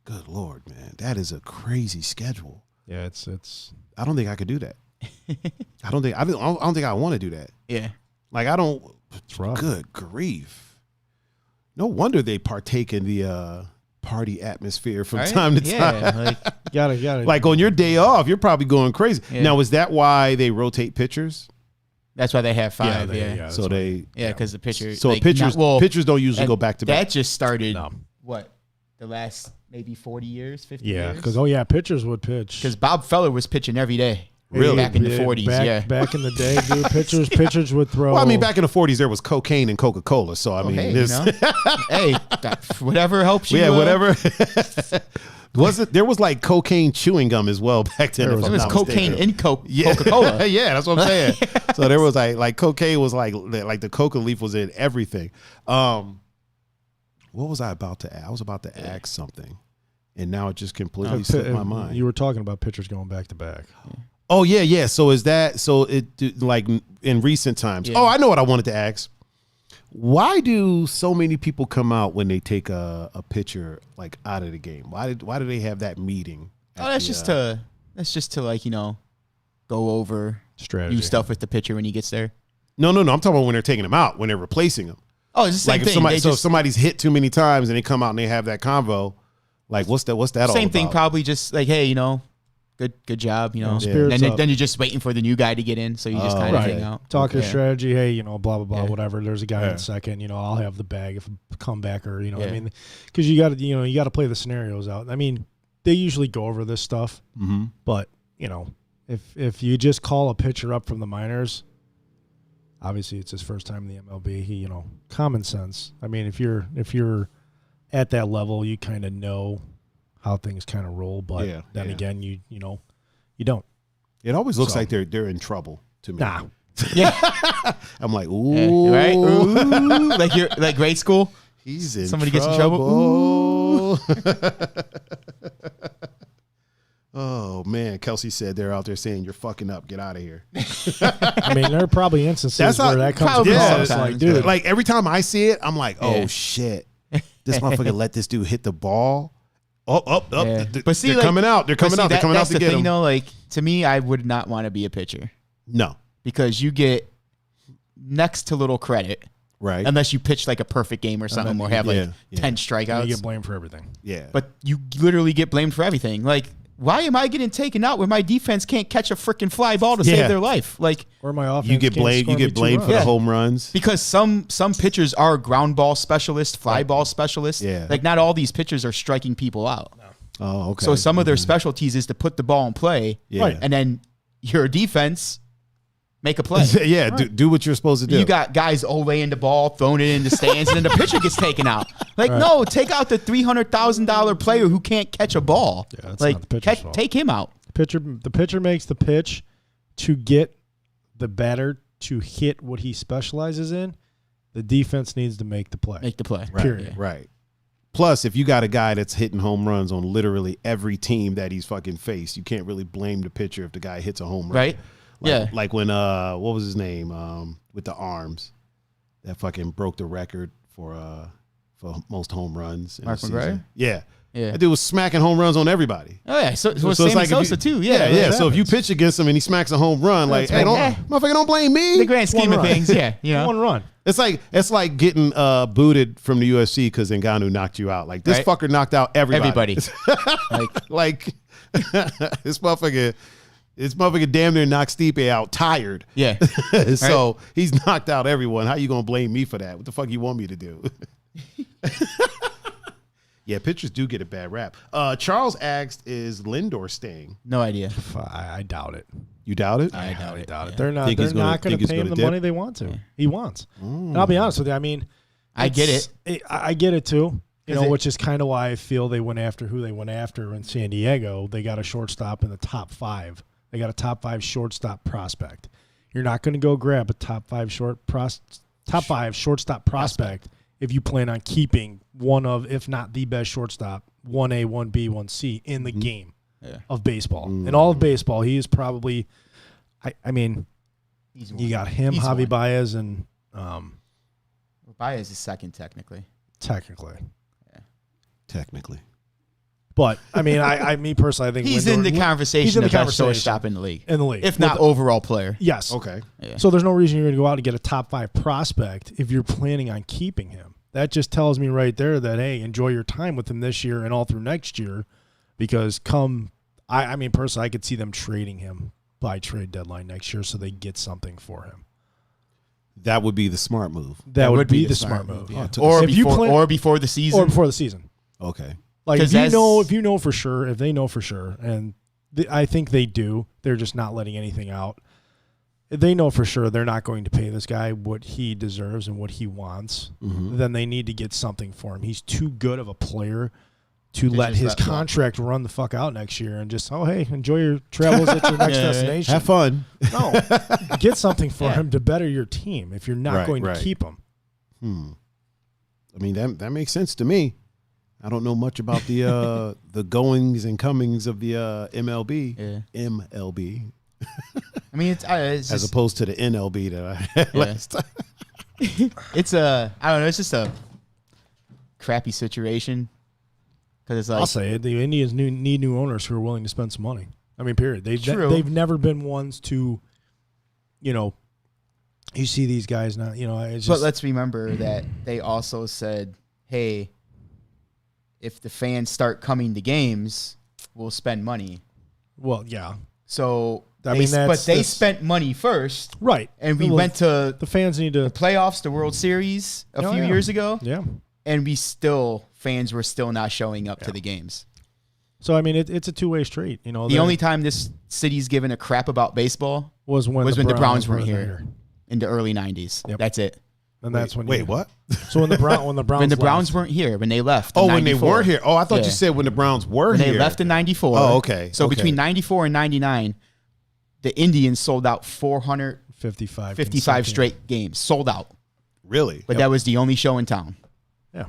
Good Lord, man. That is a crazy schedule. Yeah, it's I don't think I could do that. I don't think I want to do that. Yeah. Like I don't. It's rough. Good grief. No wonder they partake in the party atmosphere from Right? time to Yeah. time. Like, gotta Like on your day off, you're probably going crazy. Yeah. Now, is that why they rotate pitchers? that's why they have 5. they- Yeah. yeah. So that's they. Yeah, because the pitcher. So like, pitchers pitchers don't usually that- go back to back. That just started, No. what, the last maybe 40 years, 50 Yeah, years? because pitchers would pitch. Because Bob Feller was pitching every day. Really? Back in the 40s, Back in the day, dude, pitchers would throw. Well, I mean, back in the 40s, there was cocaine and Coca-Cola. So I mean, Hey, this, hey, whatever helps you. yeah, whatever. There was like cocaine chewing gum as well back then. There if It I'm was not cocaine mistaken. in Yeah. Coca-Cola. Yeah, that's what I'm saying. So there was like cocaine was like the coca leaf was in everything. What was I about to ask? I was about to ask something, and now it just completely slipped my mind. You were talking about pitchers going back to back. Oh yeah. So is that like in recent times? Yeah. Oh, I know what I wanted to ask. Why do so many people come out when they take a pitcher like out of the game? Why do they have that meeting? Oh, that's just to like, go over Strategy. new stuff with the pitcher when he gets there. No. I'm talking about when they're taking him out, when they're replacing him. Oh, it's the same Like thing. if somebody's hit too many times and they come out and they have that convo, like what's that all same about? thing, probably just like, hey, good job, you know. Yeah. And then you're just waiting for the new guy to get in, so you just kind of hang out. Talk your strategy. Hey, you know, blah blah blah, whatever. There's a guy in second. You know, I'll have the bag if a comebacker. You know, I mean, because you got to play the scenarios out. I mean, they usually go over this stuff, but you know, if you just call a pitcher up from the minors, obviously it's his first time in the MLB. He, common sense. I mean, if you're at that level, you kind of know how things kind of roll. But then again, you don't. It always looks like they're in trouble to me. Nah. Yeah. I'm like, ooh, right? Ooh. Like grade school. He's in Somebody trouble. gets in trouble. Ooh. Oh man, Kelsey said they're out there saying you're fucking up. Get out of here. I mean, there are probably instances where that comes across. Like, dude, like every time I see it, I'm like, oh shit, this motherfucker let this dude hit the ball. Up. Yeah. But see, they're coming out. They're coming out. They're coming out to get him. Though, like to me, I would not want to be a pitcher. No, because you get next to little credit. Right. Unless you pitch like a perfect game or something, or have 10 strikeouts. You get blamed for everything. Yeah. But you literally get blamed for everything. Like, why am I getting taken out when my defense can't catch a freaking fly ball to save their life? Like, or my offense. You get blamed. You get blamed for the home runs because some pitchers are ground ball specialists, fly ball specialists. Yeah. Like, not all these pitchers are striking people out. No. Oh, okay. So some of their specialties is to put the ball in play. Yeah. Right. And then your defense make a play. Yeah. Do what you're supposed to do. You got guys laying the ball, throwing it in the stands, and then the pitcher gets taken out. Like, no, take out the $300,000 player who can't catch a ball. Yeah, that's like, not the pitcher's fault. Take him out. The pitcher makes the pitch to get the batter to hit what he specializes in. The defense needs to make the play. Make the play. Right, period. Right. Plus, if you got a guy that's hitting home runs on literally every team that he's fucking faced, you can't really blame the pitcher if the guy hits a home run. Right. Like when what was his name with the arms that fucking broke the record for most home runs in Mark the McGwire? season. Yeah. That dude was smacking home runs on everybody. Oh yeah, so it's Sammy like Sosa too. Yeah. So if you pitch against him and he smacks a home run, like, hey, motherfucker, don't blame me. The grand scheme of things, one run. It's like getting booted from the UFC because Ngannou knocked you out. Like this fucker knocked out everybody. like this motherfucker. This motherfucker damn near knocked Stipe out tired. Yeah. So he's knocked out everyone. How you gonna blame me for that? What the fuck you want me to do? Yeah, pitchers do get a bad rap. Charles asked, is Lindor staying? No idea. I doubt it. You doubt it? I highly doubt it. They're not going to pay him the money they want to. He wants. And I'll be honest with you. I mean, I get it. I get it too. Which is kind of why I feel they went after who they went after in San Diego. They got a shortstop in the top 5. They got a top 5 shortstop prospect. You're not going to go grab a top 5 shortstop prospect if you plan on keeping one of, if not the best shortstop, 1A, 1B, 1C in the game of baseball. In all of baseball, he is probably, I mean, you got him, Javi Baez, and Baez is second technically. Technically. But I mean, me personally, I think he's in the conversation of best shortstop in the league, if not overall player. Yes. Okay. Yeah. So there's no reason you're going to go out and get a top 5 prospect if you're planning on keeping him. That just tells me right there that, hey, enjoy your time with him this year and all through next year, because I mean, personally, I could see them trading him by trade deadline next year so they get something for him. That would be the smart move. That would be the smart move. Yeah. Or before the season. Or before the season. Okay. Like if you know for sure, if they know for sure, and I think they do, they're just not letting anything out. If they know for sure they're not going to pay this guy what he deserves and what he wants, then they need to get something for him. He's too good of a player to let his contract run the fuck out next year and just, hey, enjoy your travels at your next destination. Have fun. No, get something for him to better your team if you're not going to keep him. I mean, that makes sense to me. I don't know much about the the goings and comings of the MLB. Yeah. MLB. I mean, it's as just, opposed to the NLB that I had last time. It's I don't know. It's just a crappy situation. Because it's like, I'll say it. The Indians need new owners who are willing to spend some money. I mean, period. They've never been ones to, you see these guys now. It's just, but let's remember that they also said, hey, if the fans start coming to games, we'll spend money. Well, yeah. So they spent money first, right? And we went to the fans need to the playoffs, the World Series a few years ago. Yeah, and fans were still not showing up to the games. So I mean, it's a two-way street. You know, the only time this city's given a crap about baseball was when the Browns weren't here in the early '90s. Yep. That's it. And that's when. What? So when the Browns weren't here, when they left. Oh, when they weren't here. Oh, I thought you said when the Browns were when here. They left in '94. Oh, okay. So between '94 and '99, the Indians sold out 455 straight games. Sold out. Really? But that was the only show in town. Yeah.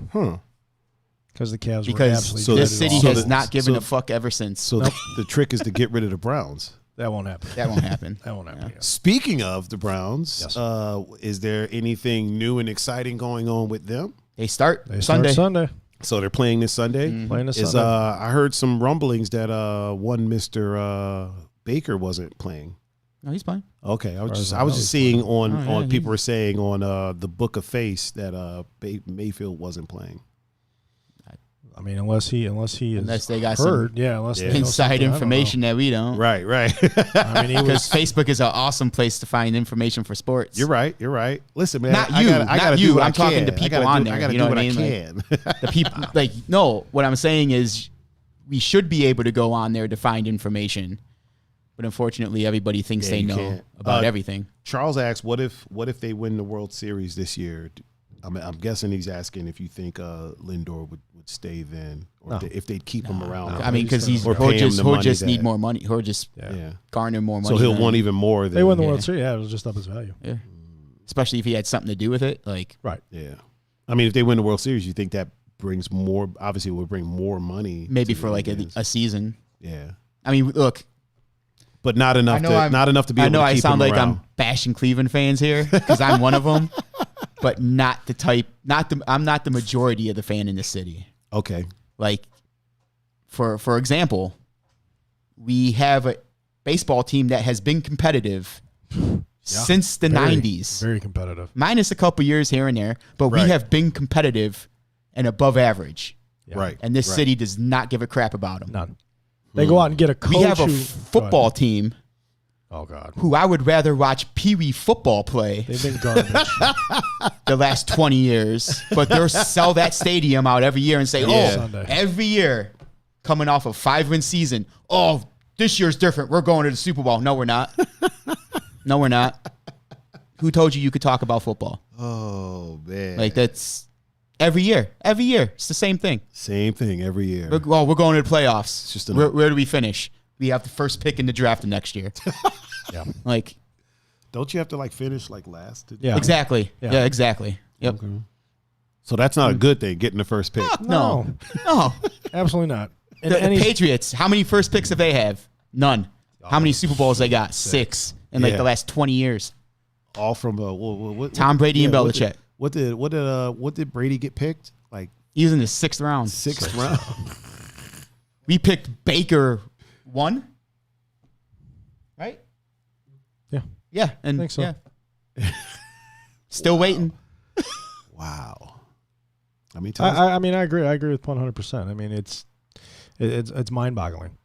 Because the Cavs were absolutely this city has not given a fuck ever since. So the trick is to get rid of the Browns. That won't happen. That won't happen. That won't happen. Yeah. Speaking of the Browns, yes. Is there anything new and exciting going on with them? They start Sunday. So they're playing this Sunday. Mm-hmm. Playing this Sunday. I heard some rumblings that one Mr. Baker wasn't playing. No, he's playing. Okay, I was just seeing on people were saying on the Book of Face that Mayfield wasn't playing. I mean, unless they got hurt, unless they inside information that we don't. Right. I mean, because Facebook is an awesome place to find information for sports. You're right. Listen, man, not you. I'm talking to people on there. I gotta do what I can. The people, what I'm saying is, we should be able to go on there to find information, but unfortunately, everybody thinks they know about everything. Charles asks, "What if they win the World Series this year?" I'm guessing he's asking if you think Lindor would stay then, or if they'd keep him around. I mean, because he'll just need more money. He'll just garner more money. So he'll want even more. They win the World Series. Yeah, it'll just up his value. Yeah, especially if he had something to do with it. Right. Yeah. I mean, if they win the World Series, you think that brings more? Obviously, it would bring more money. Maybe for a season. Yeah. I mean, look. But not enough. Not enough to be. I know. I sound like I'm bashing Cleveland fans here because I'm one of them, but not the type. I'm not the majority of the fan in the city. Okay. For example, we have a baseball team that has been competitive since the 90s. Very competitive. Minus a couple years here and there, but we have been competitive and above average. Yeah. Right. And this city does not give a crap about them. None. They go out and get a coach. We have a football team. Oh, God. Who I would rather watch Pee Wee football play. They've been garbage. The last 20 years. But they'll sell that stadium out every year and say, every year, coming off a 5-win season, this year's different. We're going to the Super Bowl. No, we're not. No, we're not. Who told you could talk about football? Oh, man. That's... Every year. It's the same thing. Same thing every year. We're going to the playoffs. It's just where do we finish? We have the first pick in the draft of next year. Yeah. Don't you have to finish last? Yeah. Exactly. Yeah, exactly. Yep. Okay. So that's not a good thing, getting the first pick. No. Absolutely not. The Patriots, how many first picks have they have? None. How many Super Bowls they got? 6 in the last 20 years. All from Tom Brady and Belichick. What did Brady get picked? He was in the 6th round. 6th round. We picked Baker 1. Right? Yeah. Yeah. And I think so. Yeah. Still waiting. Wow. I mean, I agree. I agree with 100%. I mean, it's mind-boggling.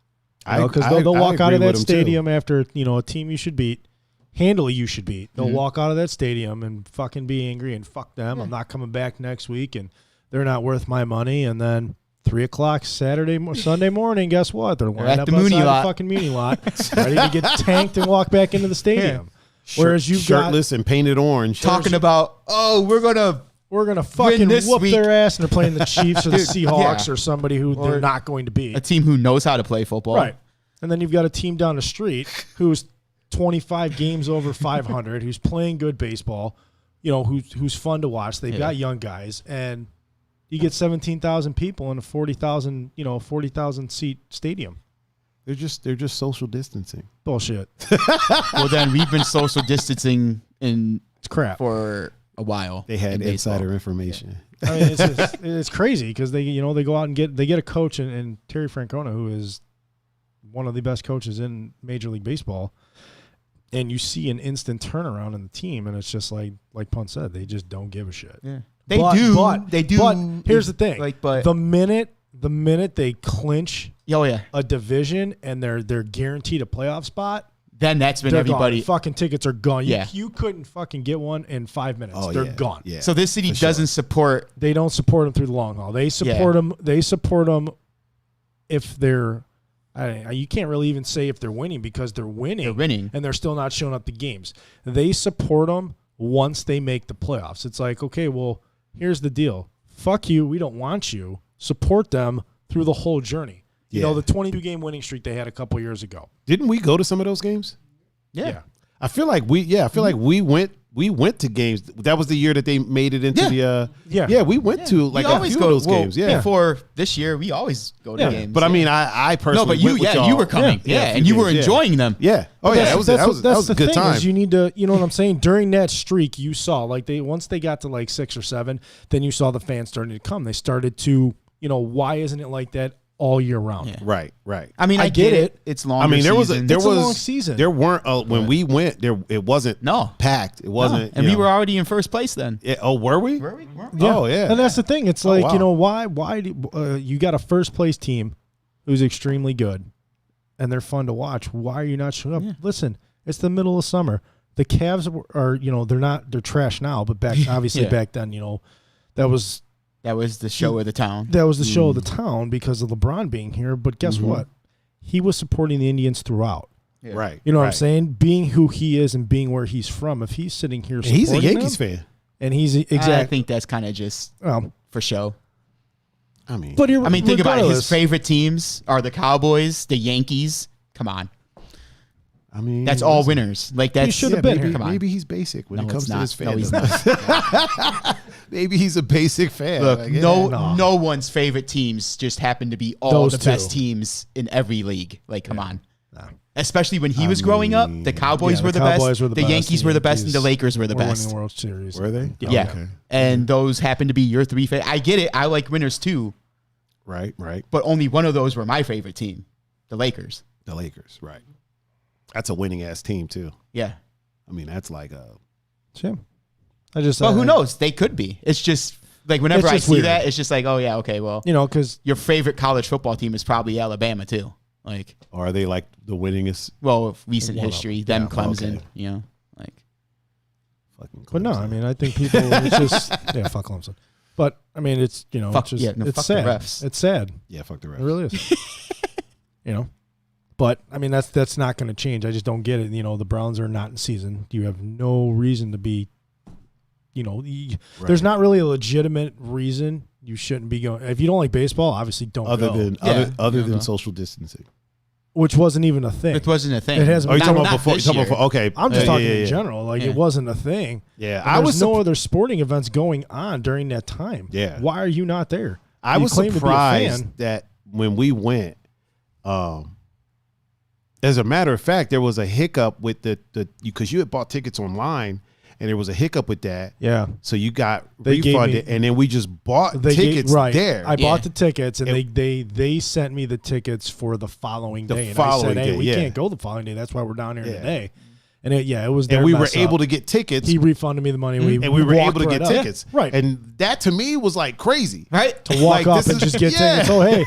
Because they'll walk out of that stadium after a team you should beat. Handily you should beat. They'll walk out of that stadium and fucking be angry and fuck them. I'm not coming back next week and they're not worth my money. And then 3:00 Sunday morning, guess what? They're lined up outside the fucking meeting lot, ready to get tanked and walk back into the stadium. Whereas you've shirtless and painted orange, talking about we're gonna fucking whoop their ass, and they're playing the Chiefs or the Seahawks or somebody who they're not going to beat. A team who knows how to play football, right? And then you've got a team down the street who's 25 games over 500, who's playing good baseball, who's fun to watch. They've got young guys, and you get 17,000 people in a 40,000 seat stadium. They're just social distancing. Bullshit. Well, then we've been social distancing it's crap for a while. They had insider information. Yeah. I mean, it's crazy because they go out and get a coach in Terry Francona, who is one of the best coaches in Major League Baseball. And you see an instant turnaround in the team, and it's just like Punt said, they just don't give a shit. Yeah, they do. But here's the thing: the minute they clinch a division and they're guaranteed a playoff spot, then that's when everybody fucking tickets are gone. Yeah. You couldn't fucking get one in 5 minutes. They're gone. Yeah. So this city doesn't support. They don't support them through the long haul. They support them. They support them if they're. You can't really even say if they're winning because they're winning. They're winning, and they're still not showing up to games. They support them once they make the playoffs. It's like, okay, well, here's the deal. Fuck you. We don't want you. Support them through the whole journey. You know, the 22-game winning streak they had a couple years ago. Didn't we go to some of those games? Yeah. I feel like we went to games. That was the year that they made it into the we went to like a few of those games. Yeah. Before this year, we always go to games. But I mean, I personally but you were coming. And you were enjoying them. Yeah. Oh yeah, that was a good time. You need to, you know what I'm saying? During that streak, you saw like once they got to like 6 or 7, then you saw the fans starting to come. They started to, why isn't it like that all year round? Yeah. Right. I mean, I get it. It's long. I mean, there was a long season. There weren't when we went there. It wasn't packed. It wasn't, and we were already in first place then. Yeah, were we? Were we? Yeah. Oh yeah. And that's the thing. It's like why do, you got a first place team who's extremely good, and they're fun to watch. Why are you not showing up? Yeah. Listen, it's the middle of summer. The Cavs are they're trash now, but back back then that was the show of the town. That was the show of the town because of LeBron being here. But guess what? He was supporting the Indians throughout. Yeah. Right. You know what I'm saying? Being who he is and being where he's from. If he's sitting here supporting he's a Yankees fan. And he's I think that's kind of just for show. I mean, think about it. His favorite teams are the Cowboys, the Yankees. Come on. I mean, that's all winners. Like that should have been here. Maybe he's basic when it comes to his fandom. No, he's not. Maybe he's a basic fan. Look, no one's favorite teams just happen to be all the best teams in every league. Like, come on. No. Especially when he was growing up, the Cowboys were the best, the Yankees were the best, and the Lakers were the best. Winning World Series. Were they? Yeah. Okay. And those happen to be your three favorite. I get it. I like winners too. Right. But only one of those were my favorite team, the Lakers. The Lakers, right. That's a winning ass team too. Yeah. I mean, that's like a. Yeah. Well, who knows? They could be. It's just like whenever I see that, it's just like, oh yeah, okay, well, because your favorite college football team is probably Alabama too. Like, or are they like the winningest? Well, recent history, them Clemson, like. Fucking Clemson. But no, I mean, I think people. It's just fuck Clemson. But I mean, it's it's just it's sad. The refs. It's sad. Yeah, fuck the refs. It really is. But I mean, that's not going to change. I just don't get it. The Browns are not in season. You have no reason to be. There's not really a legitimate reason you shouldn't be going. If you don't like baseball, obviously don't go. Other than social distancing, which wasn't even a thing. It wasn't a thing. It hasn't. Oh, you're talking about before? Okay, I'm just talking in general. Like it wasn't a thing. Yeah, I was no other sporting events going on during that time. Yeah, why are you not there? I was surprised that when we went. As a matter of fact, there was a hiccup with because you had bought tickets online, and there was a hiccup with that. Yeah. So you got refunded, and then we just bought tickets there. I bought the tickets, and they sent me the tickets for the following day. And I said, hey, we can't go the following day. That's why we're down here today. And it was their and we were mess able up. to get tickets. He refunded me the money. And we were able to get tickets. Yeah, right. And that to me was like crazy. Right? To walk up and just get tickets. Oh, hey,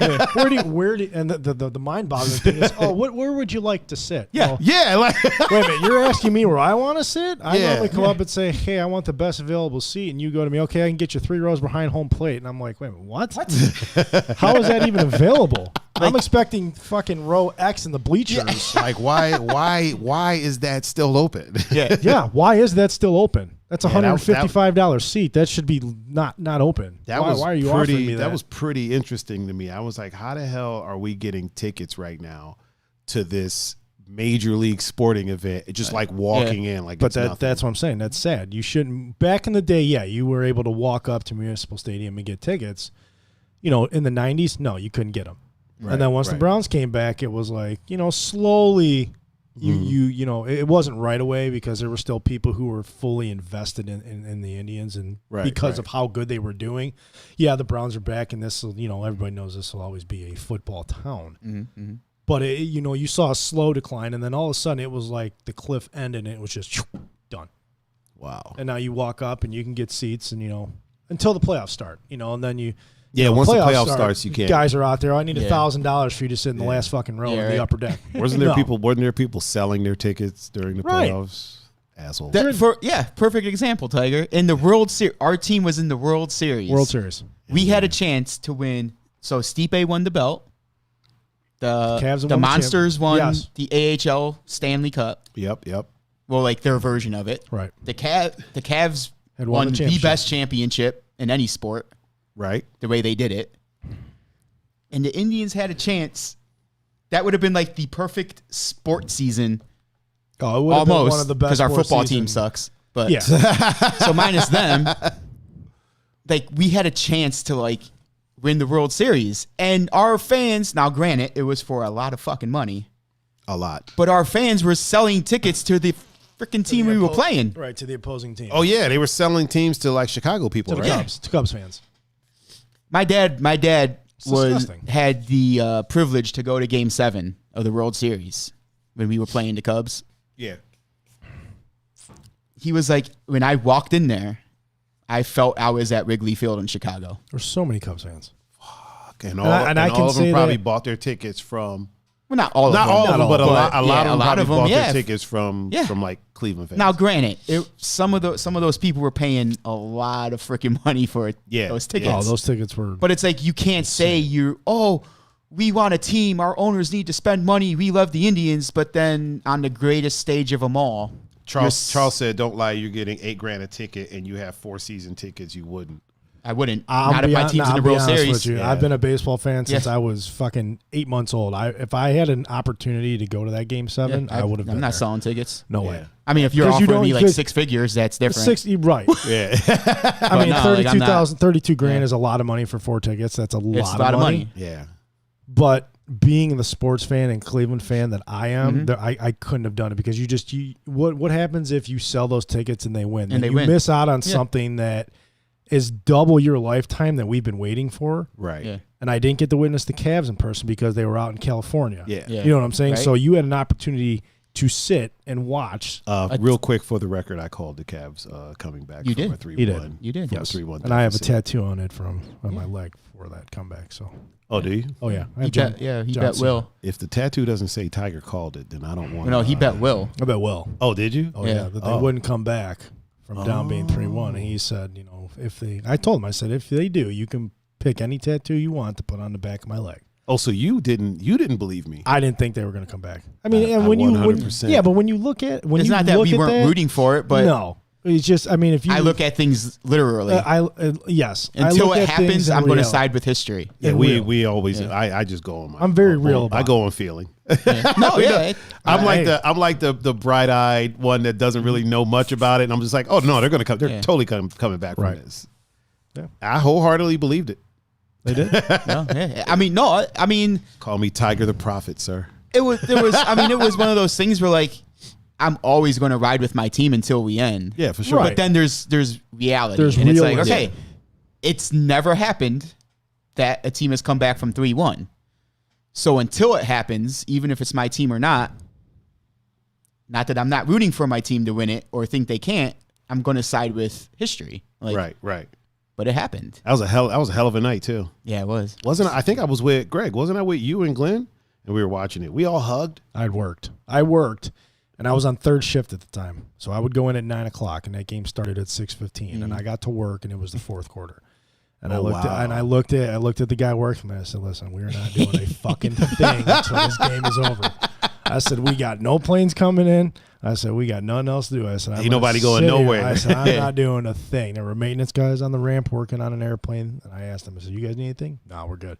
where do and the mind-boggling thing is, where would you like to sit? Yeah. Wait a minute, you're asking me where I want to sit? I normally come up and say, hey, I want the best available seat. And you go to me, okay, I can get you 3 rows behind home plate. And I'm like, wait a minute, what? How is that even available? I'm expecting fucking row X in the bleachers. Like, why is that still open? Yeah. Why is that still open? That's $155 seat. That should be not open. Why are you offering me that? That was pretty interesting to me. I was like, how the hell are we getting tickets right now to this major league sporting event? Just like walking in, like. But that's what I'm saying. That's sad. You shouldn't. Back in the day, you were able to walk up to Municipal Stadium and get tickets. In the 90s, no, you couldn't get them. Right, and then once the Browns came back, it was like, slowly. It wasn't right away because there were still people who were fully invested in the Indians and because of how good they were doing. Yeah, the Browns are back, and this will, everybody knows this will always be a football town. Mm-hmm. But you saw a slow decline, and then all of a sudden it was like the cliff ended, and it was just done. Wow! And now you walk up and you can get seats, and until the playoffs start, and then you Yeah, once the playoff starts, you can't. Guys are out there. I need $1,000 for you to sit in the last fucking row in the upper deck. Wasn't there people selling their tickets during the playoffs? Assholes. Perfect example, Tiger. In the World Series, our team was in the World Series. We had a chance to win. So Stipe won the belt. The Monsters won the AHL Stanley Cup. Yep. Well, like their version of it. Right. The Cavs had won the best championship in any sport. Right. The way they did it. And the Indians had a chance. That would have been like the perfect sport season. Oh, it would have been one of the best because our football team sucks. But yeah. So minus them, like we had a chance to like win the World Series. And our fans, now granted, it was for a lot of fucking money. A lot. But our fans were selling tickets to the freaking team we were playing. Right, to the opposing team. Oh, yeah. They were selling teams to like Chicago people, to the Cubs. To Cubs fans. My dad had the privilege to go to Game 7 of the World Series when we were playing the Cubs. Yeah. He was like, when I walked in there, I felt I was at Wrigley Field in Chicago. There's so many Cubs fans. Fuck. And all of them probably bought their tickets from... Well, not all of them, but a lot of them bought their yeah. tickets from like Cleveland fans. Now, granted, some of those people were paying a lot of freaking money for those tickets. Oh, those tickets were. But it's like you can't say we want a team. Our owners need to spend money. We love the Indians, but then on the greatest stage of them all, Charles said, "Don't lie. You're getting $8,000 a ticket, and you have 4 season tickets. You wouldn't." I wouldn't. Not if my team's in the World Series. Yeah. I've been a baseball fan since I was fucking 8 months old. If I had an opportunity to go to that Game 7, I would have. I'm not selling tickets. No way. I mean, if you're offering me like 6 figures, that's different. 60, right? Yeah. I mean, $32,000 is a lot of money for 4 tickets. That's a lot of money. Yeah. But being the sports fan and Cleveland fan that I am, I couldn't have done it because what happens if you sell those tickets and they win? And you miss out on something that is double your lifetime that we've been waiting for. Right. Yeah. And I didn't get to witness the Cavs in person because they were out in California. Yeah. You know what I'm saying? Right. So you had an opportunity to sit and watch. Real quick for the record, I called the Cavs coming back. You did. A 3-1. You did. Yes. 3-1. And I have a tattoo on it on my leg for that comeback. So. Oh, do you? Oh, yeah. He bet Will. If the tattoo doesn't say Tiger called it, then I don't want No, he bet Will. I bet Will. Oh, did you? Oh, yeah. That they wouldn't come back from down being 3-1. And he said, I told him, I said, if they do, you can pick any tattoo you want to put on the back of my leg. Oh, so you didn't believe me? I didn't think they were going to come back. I mean, and when 100%. But when you look at it's not that we weren't rooting for it, but no, it's just if you I look at things literally. Yes, until it happens, I'm going to side with history. Yeah, we always. Yeah. I just go on. I'm very real. I go on feeling. No, yeah. I'm like the bright-eyed one that doesn't really know much about it, and I'm just like, oh no, they're going to come. They're totally coming back from this. Yeah, I wholeheartedly believed it. They did. I mean, call me Tiger the Prophet, sir. It was one of those things where like I'm always going to ride with my team until we end. Yeah, for sure. But then there's reality, and it's like, okay, it's never happened that a team has come back from 3-1. So until it happens, even if it's my team or not that I'm not rooting for my team to win it or think they can't, I'm going to side with history. Like, right. But it happened. That was a hell of a night too. Yeah, it was. I think I was with Greg. Wasn't I with you and Glenn? And we were watching it. We all hugged. I worked, and I was on third shift at the time. So I would go in at 9:00, and that game started at 6:15. And I got to work, and it was the fourth quarter. And I looked at the guy working there. I said, "Listen, we are not doing a fucking thing until this game is over." I said, "We got no planes coming in." I said, "We got nothing else to do." I said, "Ain't nobody going nowhere." I said, "I'm not doing a thing." There were maintenance guys on the ramp working on an airplane, and I asked them, "I said, you guys need anything?" "No, we're good."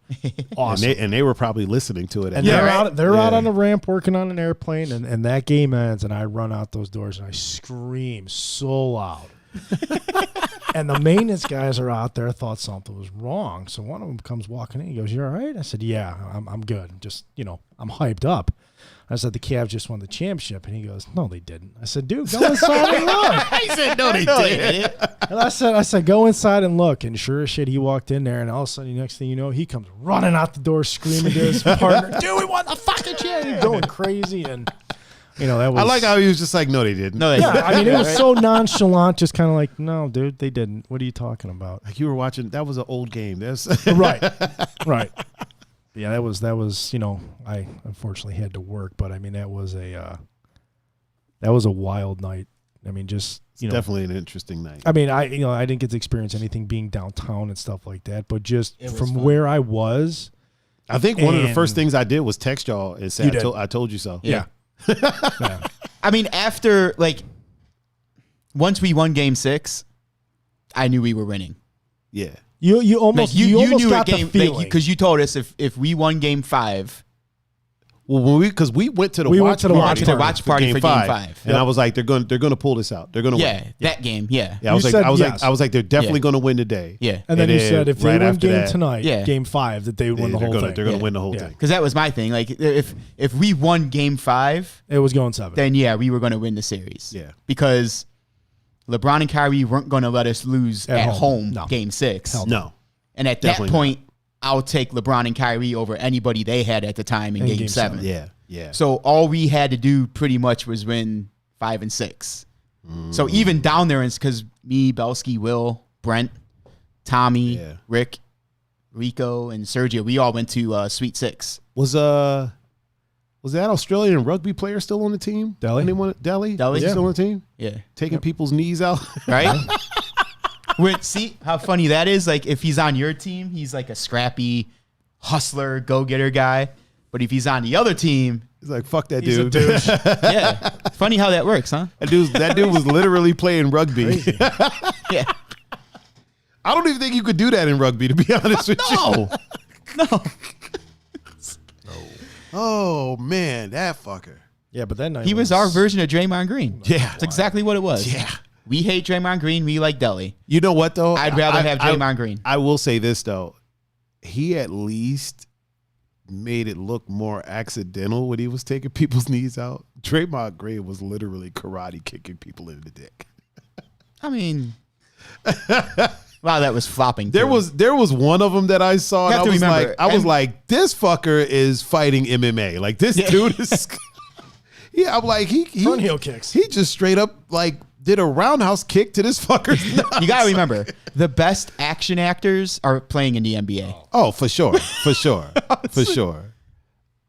Awesome. And they were probably listening to it. And they're out on the ramp working on an airplane, and that game ends, and I run out those doors and I scream so loud. And the maintenance guys are out there, thought something was wrong. So one of them comes walking in. He goes, "You all right?" I said, "Yeah, I'm good. Just, I'm hyped up." I said, "The Cavs just won the championship." And he goes, "No, they didn't." I said, "Dude, go inside and look." He said, "No, they didn't." And I said, "Go inside and look." And sure as shit, he walked in there, and all of a sudden, the next thing you know, he comes running out the door screaming to his partner, "Dude, we won the fucking championship!" Going crazy. And That was. I like how he was just like, no, they didn't. No, Yeah, I mean, it was so nonchalant, just kind of like, no, dude, they didn't. What are you talking about? Like you were watching. That was an old game. That's Right. Yeah, that was. I unfortunately had to work, but I mean, that was a wild night. I mean, just definitely an interesting night. I mean, I didn't get to experience anything being downtown and stuff like that, but just from fun. where I was. I think one of the first things I did was text y'all and say, I told you so. Yeah. Yeah. I mean, after once we won Game 6, I knew we were winning. Yeah. You almost you almost knew got a game the feeling because you told us if we won Game 5. Well, because we went to the watch party for Game 5, and I was like, they're going to pull this out. They're going to win. That game. Yeah. I was like, they're definitely going to win today. Yeah. And then you said if they win game tonight, Yeah. Game 5, that they would win the whole thing. They're going to win the whole thing. Because that was my thing. Like if we won Game 5, it was going 7. then we were going to win the series. Yeah. Because LeBron and Kyrie weren't going to let us lose at home No. Game 6. No. And at Definitely that point, I'll take LeBron and Kyrie over anybody they had at the time in Game 7. Yeah. Yeah. So all we had to do pretty much was win 5 and 6. So even down there, because me, Belsky, Will, Brent, Tommy, Rick, Rico, and Sergio, we all went to Sweet 6. Was that Australian rugby player still on the team? Delhi? Delhi? Delhi? Was he still on the team? Yeah. Taking people's knees out? Right? See how funny that is? Like, if he's on your team, he's like a scrappy hustler, go-getter guy. But if he's on the other team, He's like, fuck that He's a dude. douche. yeah. Funny how that works, huh? That dude was literally playing rugby. Yeah. I don't even think you could do that in rugby, to be honest with you. No. Oh, man, that fucker. Yeah, but that night He was our version of Draymond Green. Yeah. That's exactly what it was. Yeah. We hate Draymond Green. We like Delhi. You know what, though? I'd rather have Draymond Green. I will say this, though. He at least made it look more accidental when he was taking people's knees out. Draymond Green was literally karate kicking people in the dick. I mean, wow, that was flopping. There was one of them that I saw, and I was like, this fucker is fighting MMA. Like, this dude is. Yeah, I'm like, he front heel kicks. He just straight up like did a roundhouse kick to this fucker's nuts. You gotta remember, the best action actors are playing in the NBA. Oh, for sure. For sure.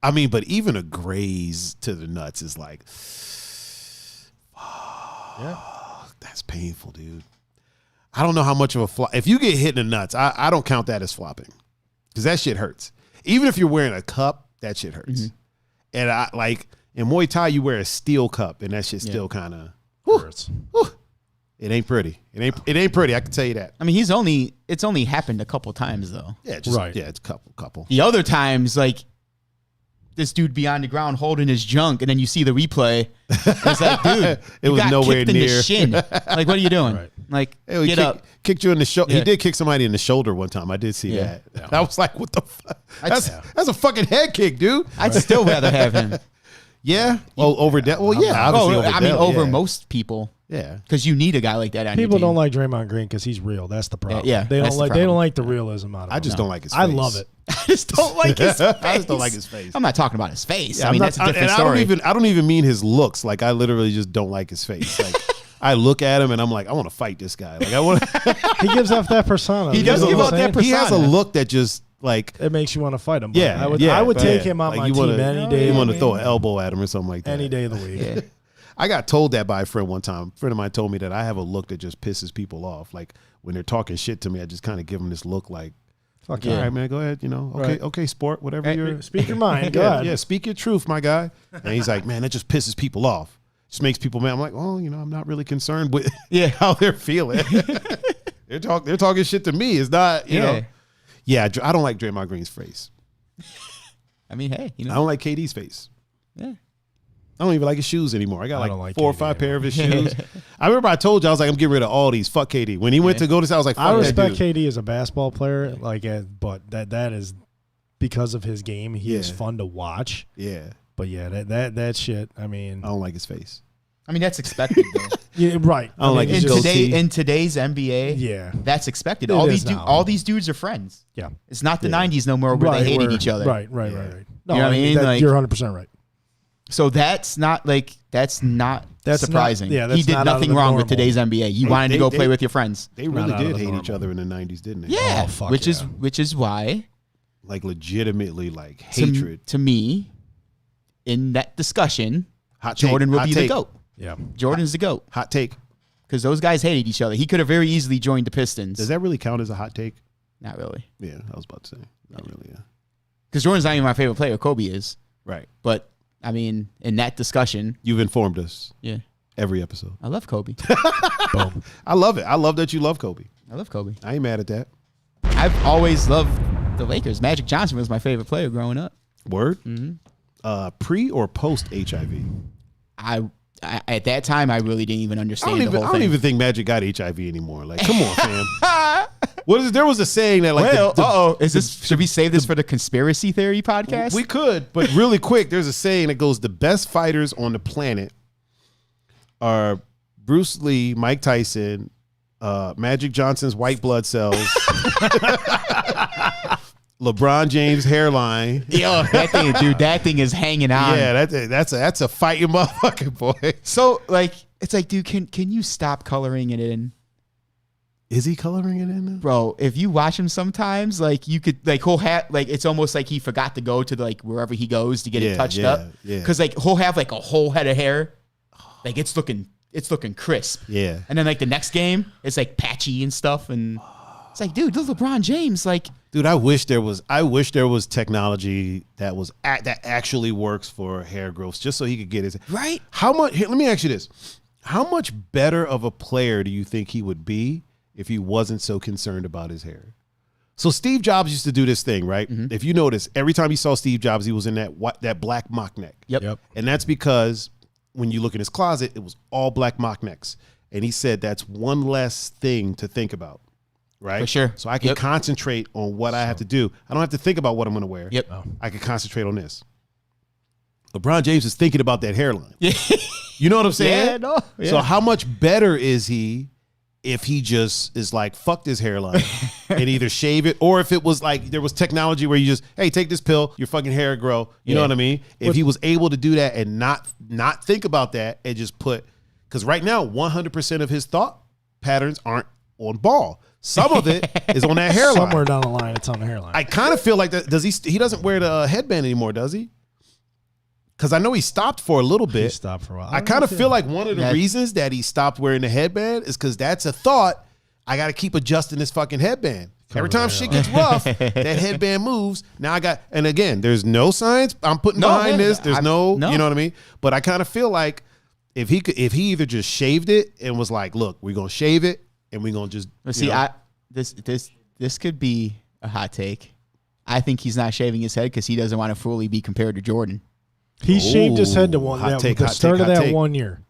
I mean, but even a graze to the nuts is like, that's painful, dude. I don't know how much of a flop. If you get hit in the nuts, I don't count that as flopping because that shit hurts. Even if you're wearing a cup, that shit hurts. Mm-hmm. And I like in Muay Thai, you wear a steel cup, and that shit still kind of hurts. It ain't pretty. It ain't pretty. I can tell you that. I mean, it's only happened a couple times though. Yeah, it's a couple. The other times, like this dude be on the ground holding his junk, and then you see the replay. And it's like, dude, it was nowhere kicked in near. The shin. Like, what are you doing? Right. Like, hey, get up. Kicked you in the shoulder. Yeah. He did kick somebody in the shoulder one time. I did see that. Yeah. I was like, what the fuck? That's a fucking head kick, dude. I'd still rather have him. Yeah. Over that. Well, yeah. Obviously over most people. Yeah. Because you need a guy like that on your People team. don't like Draymond Green because he's real. That's the problem. Yeah, they don't like the realism out of him. I just don't like his face. I love it. I just don't like his face. I just don't like his face. I'm not talking about his face. Yeah, I mean, that's a different story. I don't even mean his looks. Like, I literally just don't like his face. Like, I look at him and I'm like, I want to fight this guy. Like, I want. He gives off that persona. He does give off that persona. He has a look that just like it makes you want to fight him. Yeah, I would take him on my team any day. You want to throw an elbow at him or something like that. Any day of the week. Yeah. I got told that by a friend one time. A friend of mine told me that I have a look that just pisses people off. Like when they're talking shit to me, I just kind of give them this look like, fuck all right, man, go ahead. You know, okay, sport, whatever you're. Speak your mind. Go ahead. Yeah, speak your truth, my guy. And he's like, man, that just pisses people off. Just makes people mad. I'm like, oh, I'm not really concerned with how they're feeling. They're talking shit to me. It's not, you know. Yeah, I don't like Draymond Green's face. I mean, hey, I don't like KD's face. Yeah. I don't even like his shoes anymore. I got like 4 or 5 pair of his shoes. I remember I told you, I was like, I'm getting rid of all these. Fuck KD. When he went to go to, I was like, fuck I respect that dude. KD as a basketball player, but that is because of his game. He is fun to watch. Yeah. But yeah, that shit. I mean, I don't like his face. I mean, that's expected though. Yeah, right. I don't like his goatee. In today's NBA, yeah, that's expected. It All these dudes are friends. Yeah. It's not the 90s no more where they hated each other. Right. You No, know what I mean? You're 100% right. So that's not surprising. That's he did not out of nothing the wrong with normal. today's NBA. You wanted to go play with your friends. They Not really out of did the hate normal. each other in the 90s, didn't they? Yeah, Oh, fuck which yeah. is why Like legitimately, like to- hatred. to me. In that discussion, Hot take, Jordan will hot be take. the GOAT. Yeah. Jordan's the GOAT Hot take. because those guys hated each other. He could have very easily joined the Pistons. Does that really count as a hot take? Not really, Yeah, I was about to say. Not really, yeah. because Jordan's not even my favorite player. Kobe is. Right. But I mean, in that discussion, You've informed us yeah, every episode. I love Kobe. Boom. I love it. I love that you love Kobe. I love Kobe. I ain't mad at that. I've always loved the Lakers. Magic Johnson was my favorite player growing up. Word? Mm-hmm. Pre or post HIV? I at that time I really didn't even understand I the whole don't thing. even think Magic got HIV anymore. Like, come on, fam. What is? There was a saying that like should we save this for the conspiracy theory podcast? we could, but really quick, there's a saying that goes: the best fighters on the planet are Bruce Lee, Mike Tyson, Magic Johnson's white blood cells, LeBron James hairline. Yo, that thing is hanging on. Yeah, that's a fighting motherfucking boy. So like, it's like, dude, can you stop coloring it in? Is he coloring it in? Bro, if you watch him sometimes, like you could like he'll have like it's almost like he forgot to go to like wherever he goes to get it touched up. Yeah. Because like he'll have like a whole head of hair, like it's looking crisp. Yeah. And then like the next game, it's like patchy and stuff, and it's like, dude, look, LeBron James, like, Dude, I wish there was technology that was that actually works for hair growth, just so he could get his right. How much? Here, let me ask you this: how much better of a player do you think he would be if he wasn't so concerned about his hair? So Steve Jobs used to do this thing, right? Mm-hmm. If you notice, every time you saw Steve Jobs, he was in that black mock neck. Yep. And that's because when you look in his closet, it was all black mock necks. And he said that's one less thing to think about. Right? For sure. So I can concentrate on what I have to do. I don't have to think about what I'm going to wear. Yep. I can concentrate on this. LeBron James is thinking about that hairline. You know what I'm saying? Yeah, no. Yeah. So how much better is he if he just is like, fuck this hairline and either shave it, or if it was like there was technology where you just, hey, take this pill, your fucking hair grow. You know what I mean? If he was able to do that and not think about that and just put, because right now 100% of his thought patterns aren't on ball. Some of it is on that hairline. Somewhere down the line, it's on the hairline. I kind of feel like that. Does he doesn't wear the headband anymore, does he? Because I know he stopped for a little bit. He stopped for a while. I kind of feel like one of the reasons that he stopped wearing the headband is because that's a thought. I got to keep adjusting this fucking headband. Every time shit gets rough, that headband moves. Now I got, and again, there's no science I'm putting behind this. There's no, you know what I mean? But I kind of feel like if he either just shaved it and was like, look, we're going to shave it and we're going to just, see, this could be a hot take. I think he's not shaving his head because he doesn't want to fully be compared to Jordan. He shaved his head to one hot that, take, the hot start take, of hot that take. 1 year.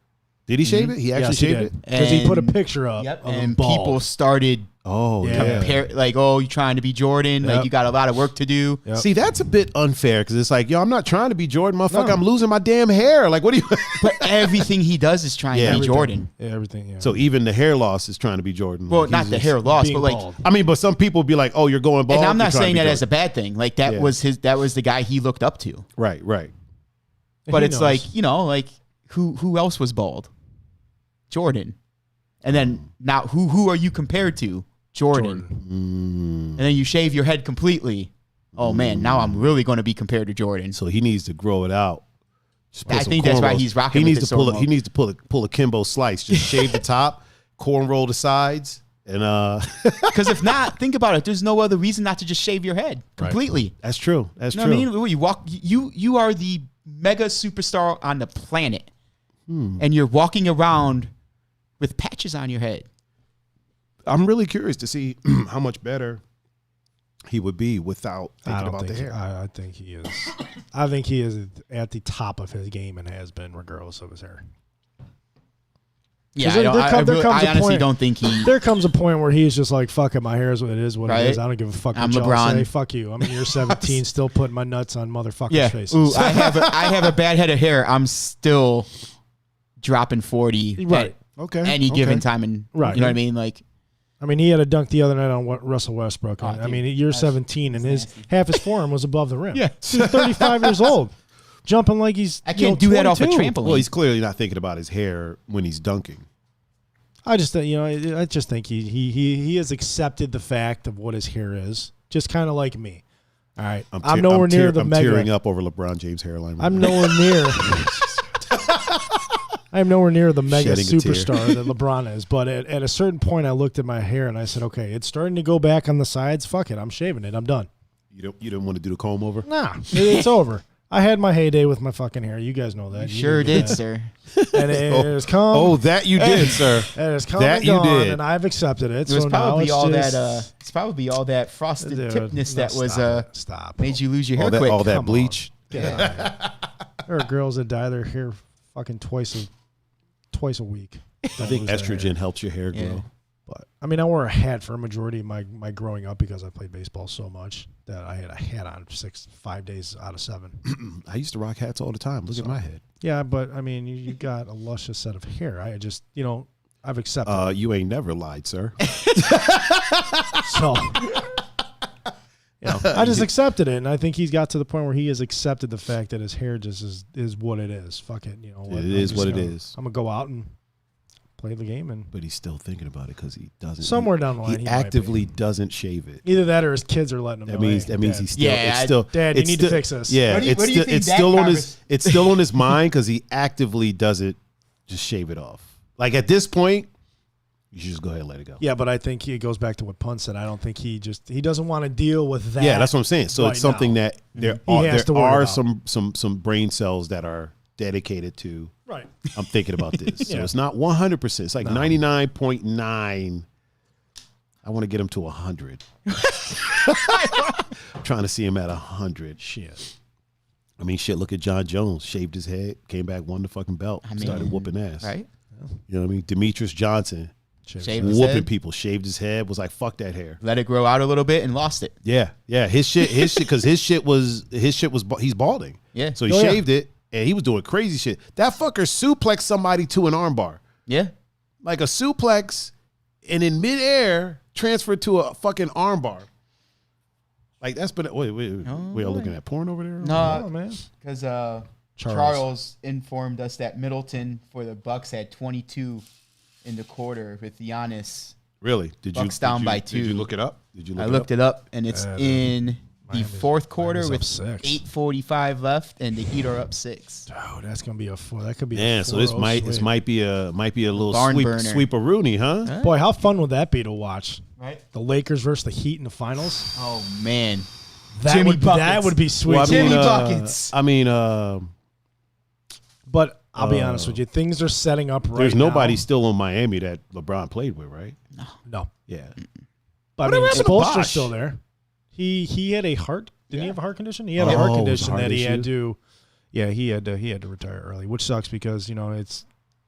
Did he shave it? He actually Yes, he shaved did. it? Because he put a picture up of him and bald. people started Oh, yeah. compare, like, oh, you're trying to be Jordan, like you got a lot of work to do. Yep. See, that's a bit unfair because it's like, yo, I'm not trying to be Jordan, motherfucker. I'm losing my damn hair. Like, what do you? But everything he does is trying to be Everything. Jordan. Yeah, everything. Yeah. So even the hair loss is trying to be Jordan. Well, Like, not he's the just- hair loss, being but like, bald. I mean, but some people be like, oh, you're going bald. and I'm not You're trying to saying be that as a Jordan. bad thing. Like that Yeah. was the guy he looked up to. Right. But He it's knows. like, like who else was bald? Jordan. And then now who are you compared to? Jordan. And then you shave your head completely. Oh man, now I'm really going to be compared to Jordan. So he needs to grow it out. Just put I some think that's why cornrows. he's rocking He with needs this to pull. sort of He needs to pull a Kimbo slice. Just shave the top, cornroll the sides, and Because if not, think about it. There's no other reason not to just shave your head completely. that's true. That's You know true. what I mean? You walk. You are the mega superstar on the planet, and you're walking around with patches on your head. I'm really curious to see how much better he would be without thinking about the hair. I think he is. I think he is at the top of his game and has been, regardless of his hair. Yeah, there comes a I honestly point- don't think he. There comes a point where he's just like, "Fuck it, my hair is what it is. What Right. it is. I don't give a fuck." I'm what y'all LeBron. say. Fuck you. I'm in year 17, still putting my nuts on motherfuckers' Yeah. faces. Ooh, I have a bad head of hair. I'm still dropping 40 Right. Okay. at any given time, and Right. you know what I mean? Like, I mean, he had a dunk the other night on Russell Westbrook. I dude, mean, at year 17, and half his forearm was above the rim. Yeah. He's 35 years old. jumping like he's. I can't do that off a 22. trampoline. Well, he's clearly not thinking about his hair when he's dunking. I just think he has accepted the fact of what his hair is, just kind of like me. All right, I'm nowhere near the mega. I'm tearing up over LeBron James' hairline. I'm nowhere near. I'm nowhere near the mega Shedding a tear. superstar that LeBron is. But at a certain point, I looked at my hair and I said, okay, it's starting to go back on the sides. Fuck it, I'm shaving it. I'm done. You didn't want to do the comb over? Nah, it's over. I had my heyday with my fucking hair. You guys know that. You sure did, sir. And it has come. Oh, that you did, sir. It has come That and you gone, did. and I've accepted it. It was so now probably it's all just, that. It's probably all that frosted tipness that was stop. made you lose your hair All that, quick. all that Come on. bleach. Get out of here. There are girls that dye their hair fucking twice a week. I think estrogen helps your hair grow. Yeah. But I mean, I wore a hat for a majority of my growing up because I played baseball so much that I had a hat on 5 days out of 7. I used to rock hats all the time. Look at my head. Yeah, but I mean, you got a luscious set of hair. I just, I've accepted. You ain't never lied, sir. So, I just accepted it, and I think he's got to the point where he has accepted the fact that his hair just is what it is. Fuck it, It is what it is. I'm gonna go out and play the game, and But he's still thinking about it because he doesn't. somewhere down the line, he he might be. actively doesn't shave it. Either that or his kids are letting him know. That means Dad, he's still. Yeah, it's still. Dad, you it's need still, to fix this. Yeah, What do you it's think still. It's that still on convers- his. It's still on his mind because he actively doesn't just shave it off. Like at this point, you should just go ahead and let it go. Yeah, but I think it goes back to what Pun said. I don't think he doesn't want to deal with that. Yeah, that's what I'm saying. So right it's something now. that there He has to worry are about. some brain cells that are dedicated to. Right. I'm thinking about this. So Yeah. it's not 100%. It's like 99.9. I want to get him to 100. I'm trying to see him at 100. Shit. I mean, shit, look at John Jones. Shaved his head, came back, won the fucking belt, started whooping ass. Right? You know what I mean? Demetrius Johnson, Shaved his whooping head, people, shaved his head, was like, fuck that hair. let it grow out a little bit, and lost it. Yeah. His shit, because his shit was, he's balding. Yeah. So he Oh, yeah. shaved it, and he was doing crazy shit. That fucker suplexed somebody to an armbar. Yeah. Like a suplex, and in midair, transferred to a fucking armbar. Like that's been, wait, we are looking at porn over there? Oh, No, man. because Charles informed us that Middleton for the Bucks had 22 in the quarter with Giannis. Really? Bucks down by 2. Did you look it up? I looked it up, and it's in the fourth quarter Miami's with up 6. 8:45 left, and the Heat are up 6. Oh, that's gonna be that could be. Yeah, a so this 4-0 might sweep. be a little Barn burner. sweep of Rooney, huh? Boy, how fun would that be to watch? Right? The Lakers versus the Heat in the finals. Oh man, That Jimmy would Buckets. be sweet. Well, Jimmy Buckets. I mean, But I'll be honest with you, things are setting up right there's now. nobody still in Miami that LeBron played with, right? No. Yeah. But I Whatever mean, happened to Spoelstra's Bosh? still there. He had a heart. Didn't he have a heart condition? He had a heart Oh, it was a condition heart that he had issue? to. Yeah, he had to retire early, which sucks because it's.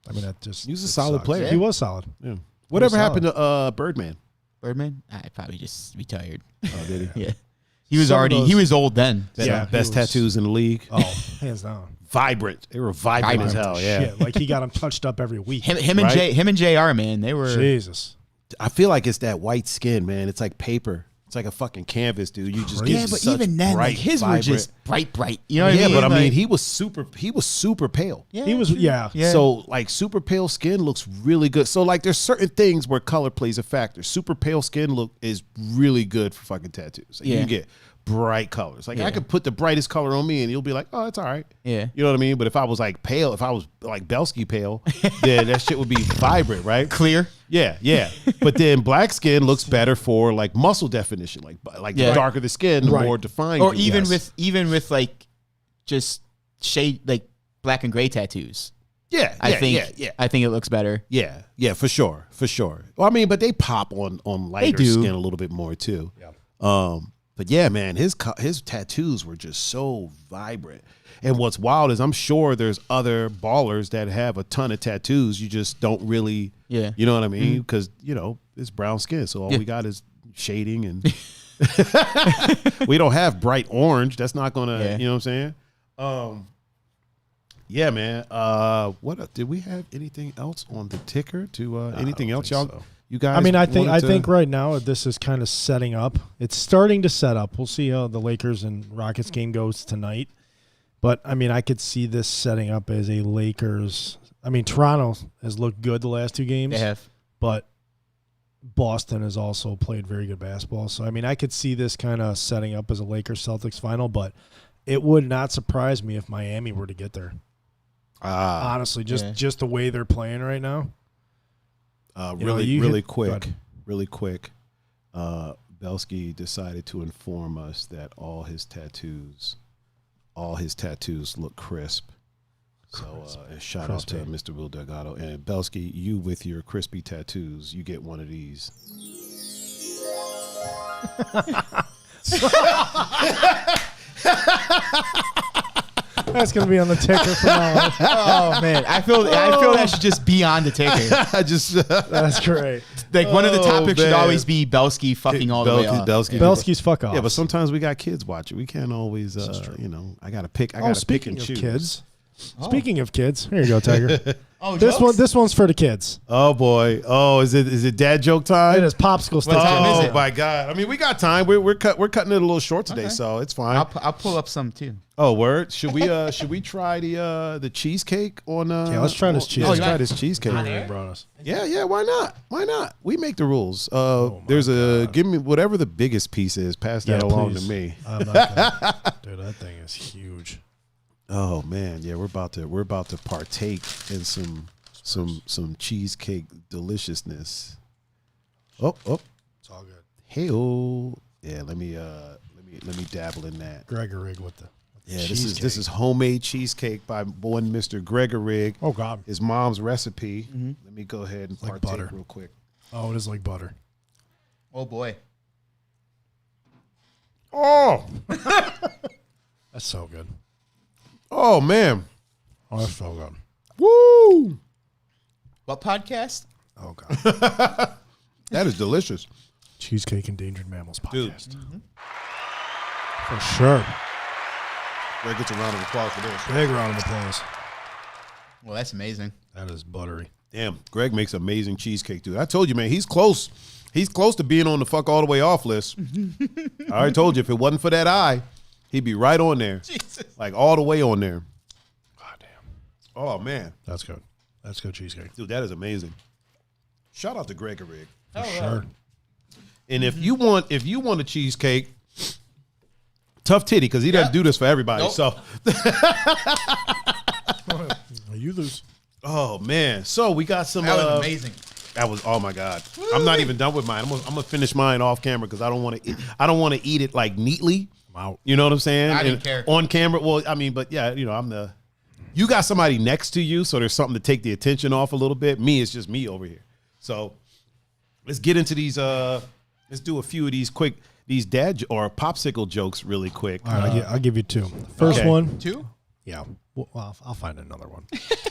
I mean, that just He was a it solid sucks. player. He was solid. Yeah. Whatever solid. happened to Birdman? Birdman. I probably just retired. Oh, did he? Yeah, he was Some of already. those- He was old then. Best, Yeah, he best was- tattoos in the league. Oh, hands down. Vibrant. They were vibrant as hell. Yeah. Shit, like he got him touched up every week. Him and Right? Jr. Man, they were. Jesus. I feel like it's that white skin, man. It's like paper. It's like a fucking canvas, dude. You just Yeah, get but such even then, bright, like his vibrant. were just bright. You know what I Yeah, mean? but I mean, Like, he was super pale. yeah, He was yeah. Yeah. So like super pale skin looks really good. So like there's certain things where color plays a factor. Super pale skin look is really good for fucking tattoos. Like you Yeah. can get bright colors. Like Yeah. I could put the brightest color on me and you'll be like, oh, it's all right. Yeah. You know what I mean? But if I was like pale, if I was like Belsky pale, then that shit would be vibrant, right? Clear. Yeah. But then black skin looks better for like muscle definition. Like Yeah. the darker the skin, the Right. more defined. Or you look. even with like just shade like black and gray tattoos. I think it looks better. Yeah, for sure. Well, I mean, but they pop on lighter do. skin a little bit more too. Yeah. But yeah, man, his tattoos were just so vibrant. And what's wild is I'm sure there's other ballers that have a ton of tattoos. You just don't really, Yeah. you know what I mean? Because it's brown skin, so all we got is shading, and we don't have bright orange. That's not gonna, you know what I'm saying? Yeah, man. What did we have anything else on the ticker? Anything else, y'all? so. You guys? I mean, I wanted to- think right now this is kind of setting up. It's starting to set up. We'll see how the Lakers and Rockets game goes tonight. But, I mean, I could see this setting up as a Lakers. I mean, Toronto has looked good the last 2 games. They have. But Boston has also played very good basketball. So, I mean, I could see this kind of setting up as a Lakers-Celtics final, but it would not surprise me if Miami were to get there. Honestly, just the way they're playing right now. Really quick. Belsky decided to inform us that all his tattoos look crisp. So shout out to Mr. Will Delgado. And Belsky, you with your crispy tattoos, you get one of these. That's gonna be on the ticker for now. Oh man, I feel that should just be on the ticker. That's great. Like one of the topics should always be Belsky fucking all the way off. Belsky's fuck off. Yeah, but sometimes we got kids watching. We can't always, I gotta pick. I gotta pick and choose. Kids. Speaking of kids, here you go, Tiger. This one's for the kids. Oh boy. Oh, is it dad joke time? It is popsicle stick. Oh my god. I mean, we got time. We're cutting it a little short today, so it's fine. I'll pull up some too. Oh, word. Should we try the cheesecake on? Yeah, let's try this cheesecake. Let's try this cheesecake. Yeah. Why not? We make the rules. Give me whatever the biggest piece is. Pass that along to me. I'm not gonna, dude, that thing is huge. Oh man, yeah, we're about to partake in some cheesecake deliciousness. Oh, it's all good. Hey-o. Yeah, let me dabble in that. Gregorig with the this is homemade cheesecake by one Mr. Gregorig. Oh God, his mom's recipe. Mm-hmm. Let me go ahead and partake butter. real quick. Oh, it is like butter. Oh boy. Oh, that's so good. Oh man. Oh, that's so good. Woo! What podcast? Oh God. That is delicious. Cheesecake Endangered Mammals podcast. Dude. Mm-hmm. For sure. Greg gets a round of applause for this. Big round of applause. Well, that's amazing. That is buttery. Damn, Greg makes amazing cheesecake, dude. I told you, man, he's close. He's close to being on the fuck all the way off list. I already told you, if it wasn't for that eye, he'd be right on there. Jesus. Like all the way on there. God damn. Oh, man. That's good. That's good cheesecake. Dude, that is amazing. Shout out to Gregory. For sure. And if you want a cheesecake, tough titty, because he doesn't do this for everybody. Nope. So You lose. oh man. So we got some That was amazing. That was, oh my God. I'm not even done with mine. I'm gonna finish mine off camera because I don't want to eat it like neatly. I'm out. You know what I'm saying? I didn't care. On camera. Well, I mean, but yeah, you got somebody next to you, so there's something to take the attention off a little bit. Me, it's just me over here. So let's get into these. Let's do a few of these dad or popsicle jokes really quick. All right, I'll give you two. First one. Two? Yeah. Well, I'll find another one.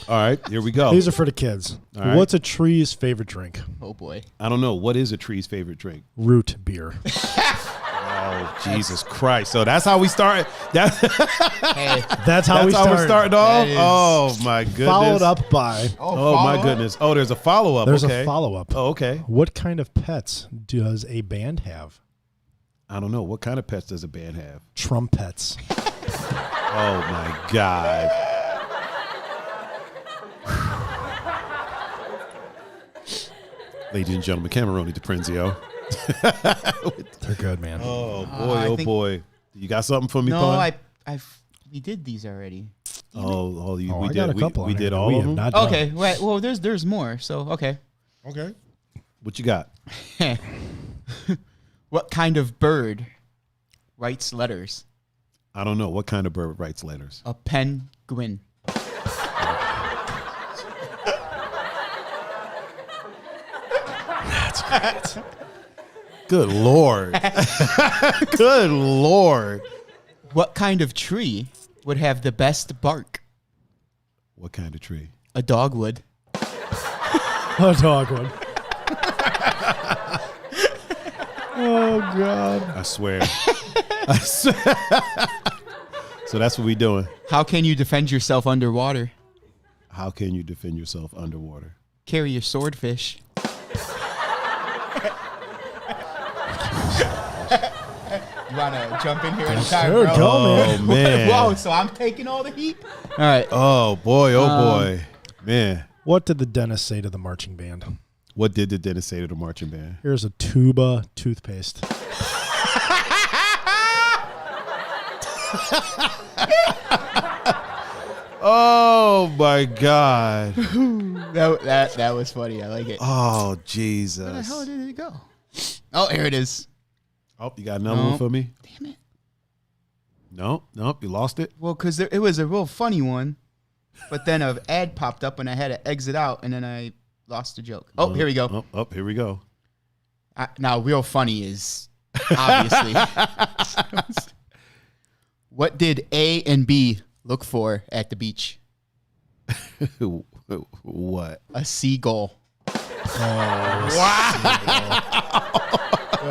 All right, here we go. These are for the kids. All right. What's a tree's favorite drink? Oh boy. I don't know. What is a tree's favorite drink? Root beer. Oh, Jesus Christ. So that's how we start. Hey. That's how we're starting off? Oh, my goodness. Followed up by. Oh, my goodness. Oh, there's a follow-up. There's okay. a follow-up. Oh, okay. What kind of pets does a band have? I don't know. What kind of pets does a band have? Trumpets. Oh, my God. Ladies and gentlemen, Cameroni DiPrenzio. They're good, man. Oh, boy, boy. You got something for me, No, Pun? we did these already. We I did. got a couple. We did here all we of have them? not done. Okay, right. Well, there's more. So okay. Okay. What you got? What kind of bird writes letters? I don't know. What kind of bird writes letters? A penguin. That's great. Good Lord. Good Lord. What kind of tree would have the best bark? What kind of tree? A dogwood. A dogwood. Oh, God. I swear. So that's what we doing. How can you defend yourself underwater? How can you defend yourself underwater? Carry a swordfish. You want to jump in here anytime, Sure, bro? go, Oh, man. Whoa, so I'm taking all the heat? All right. Oh, boy. Oh, boy. Man. What did the dentist say to the marching band? What did the dentist say to the marching band? Here's a tuba toothpaste. Oh, my God. That was funny. I like it. Oh, Jesus. Where the hell did it go? Oh, here it is. Oh, you got another one for me? Damn it. Nope, you lost it. Well, because it was a real funny one, but then an ad popped up and I had to exit out, and then I lost the joke. Oh, here we go. Here we go. Now, real funny is obviously. What did A and B look for at the beach? What? A seagull.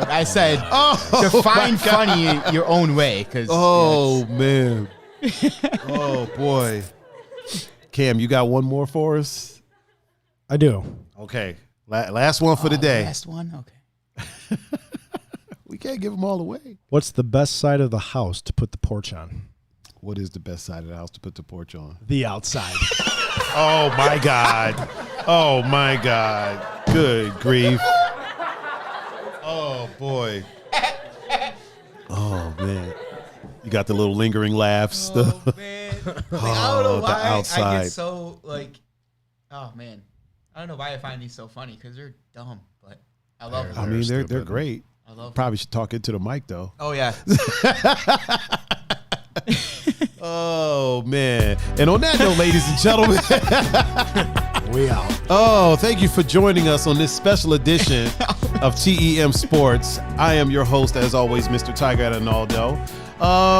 I said, define funny your own way. Man. Oh, boy. Cam, you got one more for us? I do. Okay. Last one for the day. Last one? Okay. We can't give them all away. What's the best side of the house to put the porch on? What is the best side of the house to put the porch on? The outside. Oh, my God. Oh, my God. Good grief. Oh, boy. Oh, man. You got the little lingering laughs. Oh, man. I don't know why the outside. I get so, oh, man. I don't know why I find these so funny, because they're dumb, but I love them. I mean, they're great. I love them. Probably should talk into the mic, though. Oh, yeah. Oh, man. And on that note, ladies and gentlemen, We out. oh, thank you for joining us on this special edition of TEM Sports. I am your host, as always, Mr. Tiger Arnaldo.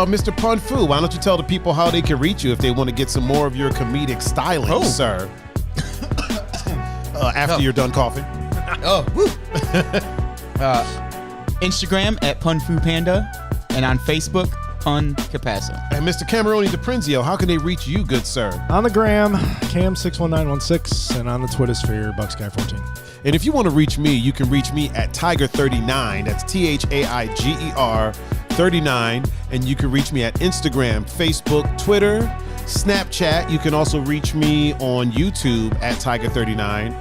Mr. Pun Fu, why don't you tell the people how they can reach you if they want to get some more of your comedic styling, sir? After you're done coughing. Instagram at PunFuPanda, and on Facebook, Pun Capasso. And Mr. Cameroni DiPrinzio, how can they reach you, good sir? On the gram, Cam61916, and on the Twitter sphere, BucksGuy14. And if you want to reach me, you can reach me at Tiger39. That's THAIGER 39. And you can reach me at Instagram, Facebook, Twitter, Snapchat. You can also reach me on YouTube at Tiger39.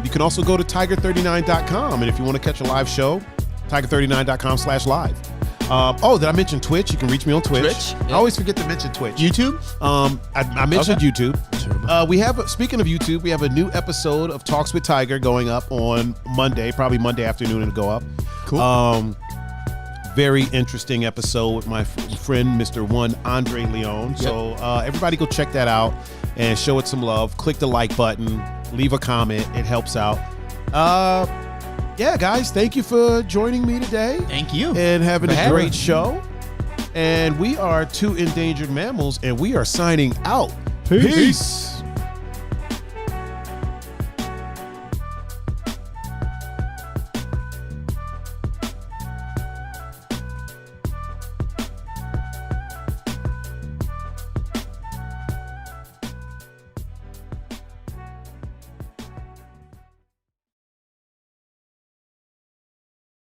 You can also go to Tiger39.com. And if you want to catch a live show, Tiger39.com/live. Did I mention Twitch? You can reach me on Twitch. Yeah. I always forget to mention Twitch. YouTube? I mentioned YouTube. We have, speaking of YouTube, we have a new episode of Talks with Tiger going up on Monday, probably Monday afternoon it'll go up. Cool. Very interesting episode with my friend, Mr. One Andre Leon. Yep. So everybody go check that out and show it some love. Click the like button, leave a comment. It helps out. Yeah, guys, thank you for joining me today. Thank you. And having a great show. And we are Two Endangered Mammals, and we are signing out. Peace.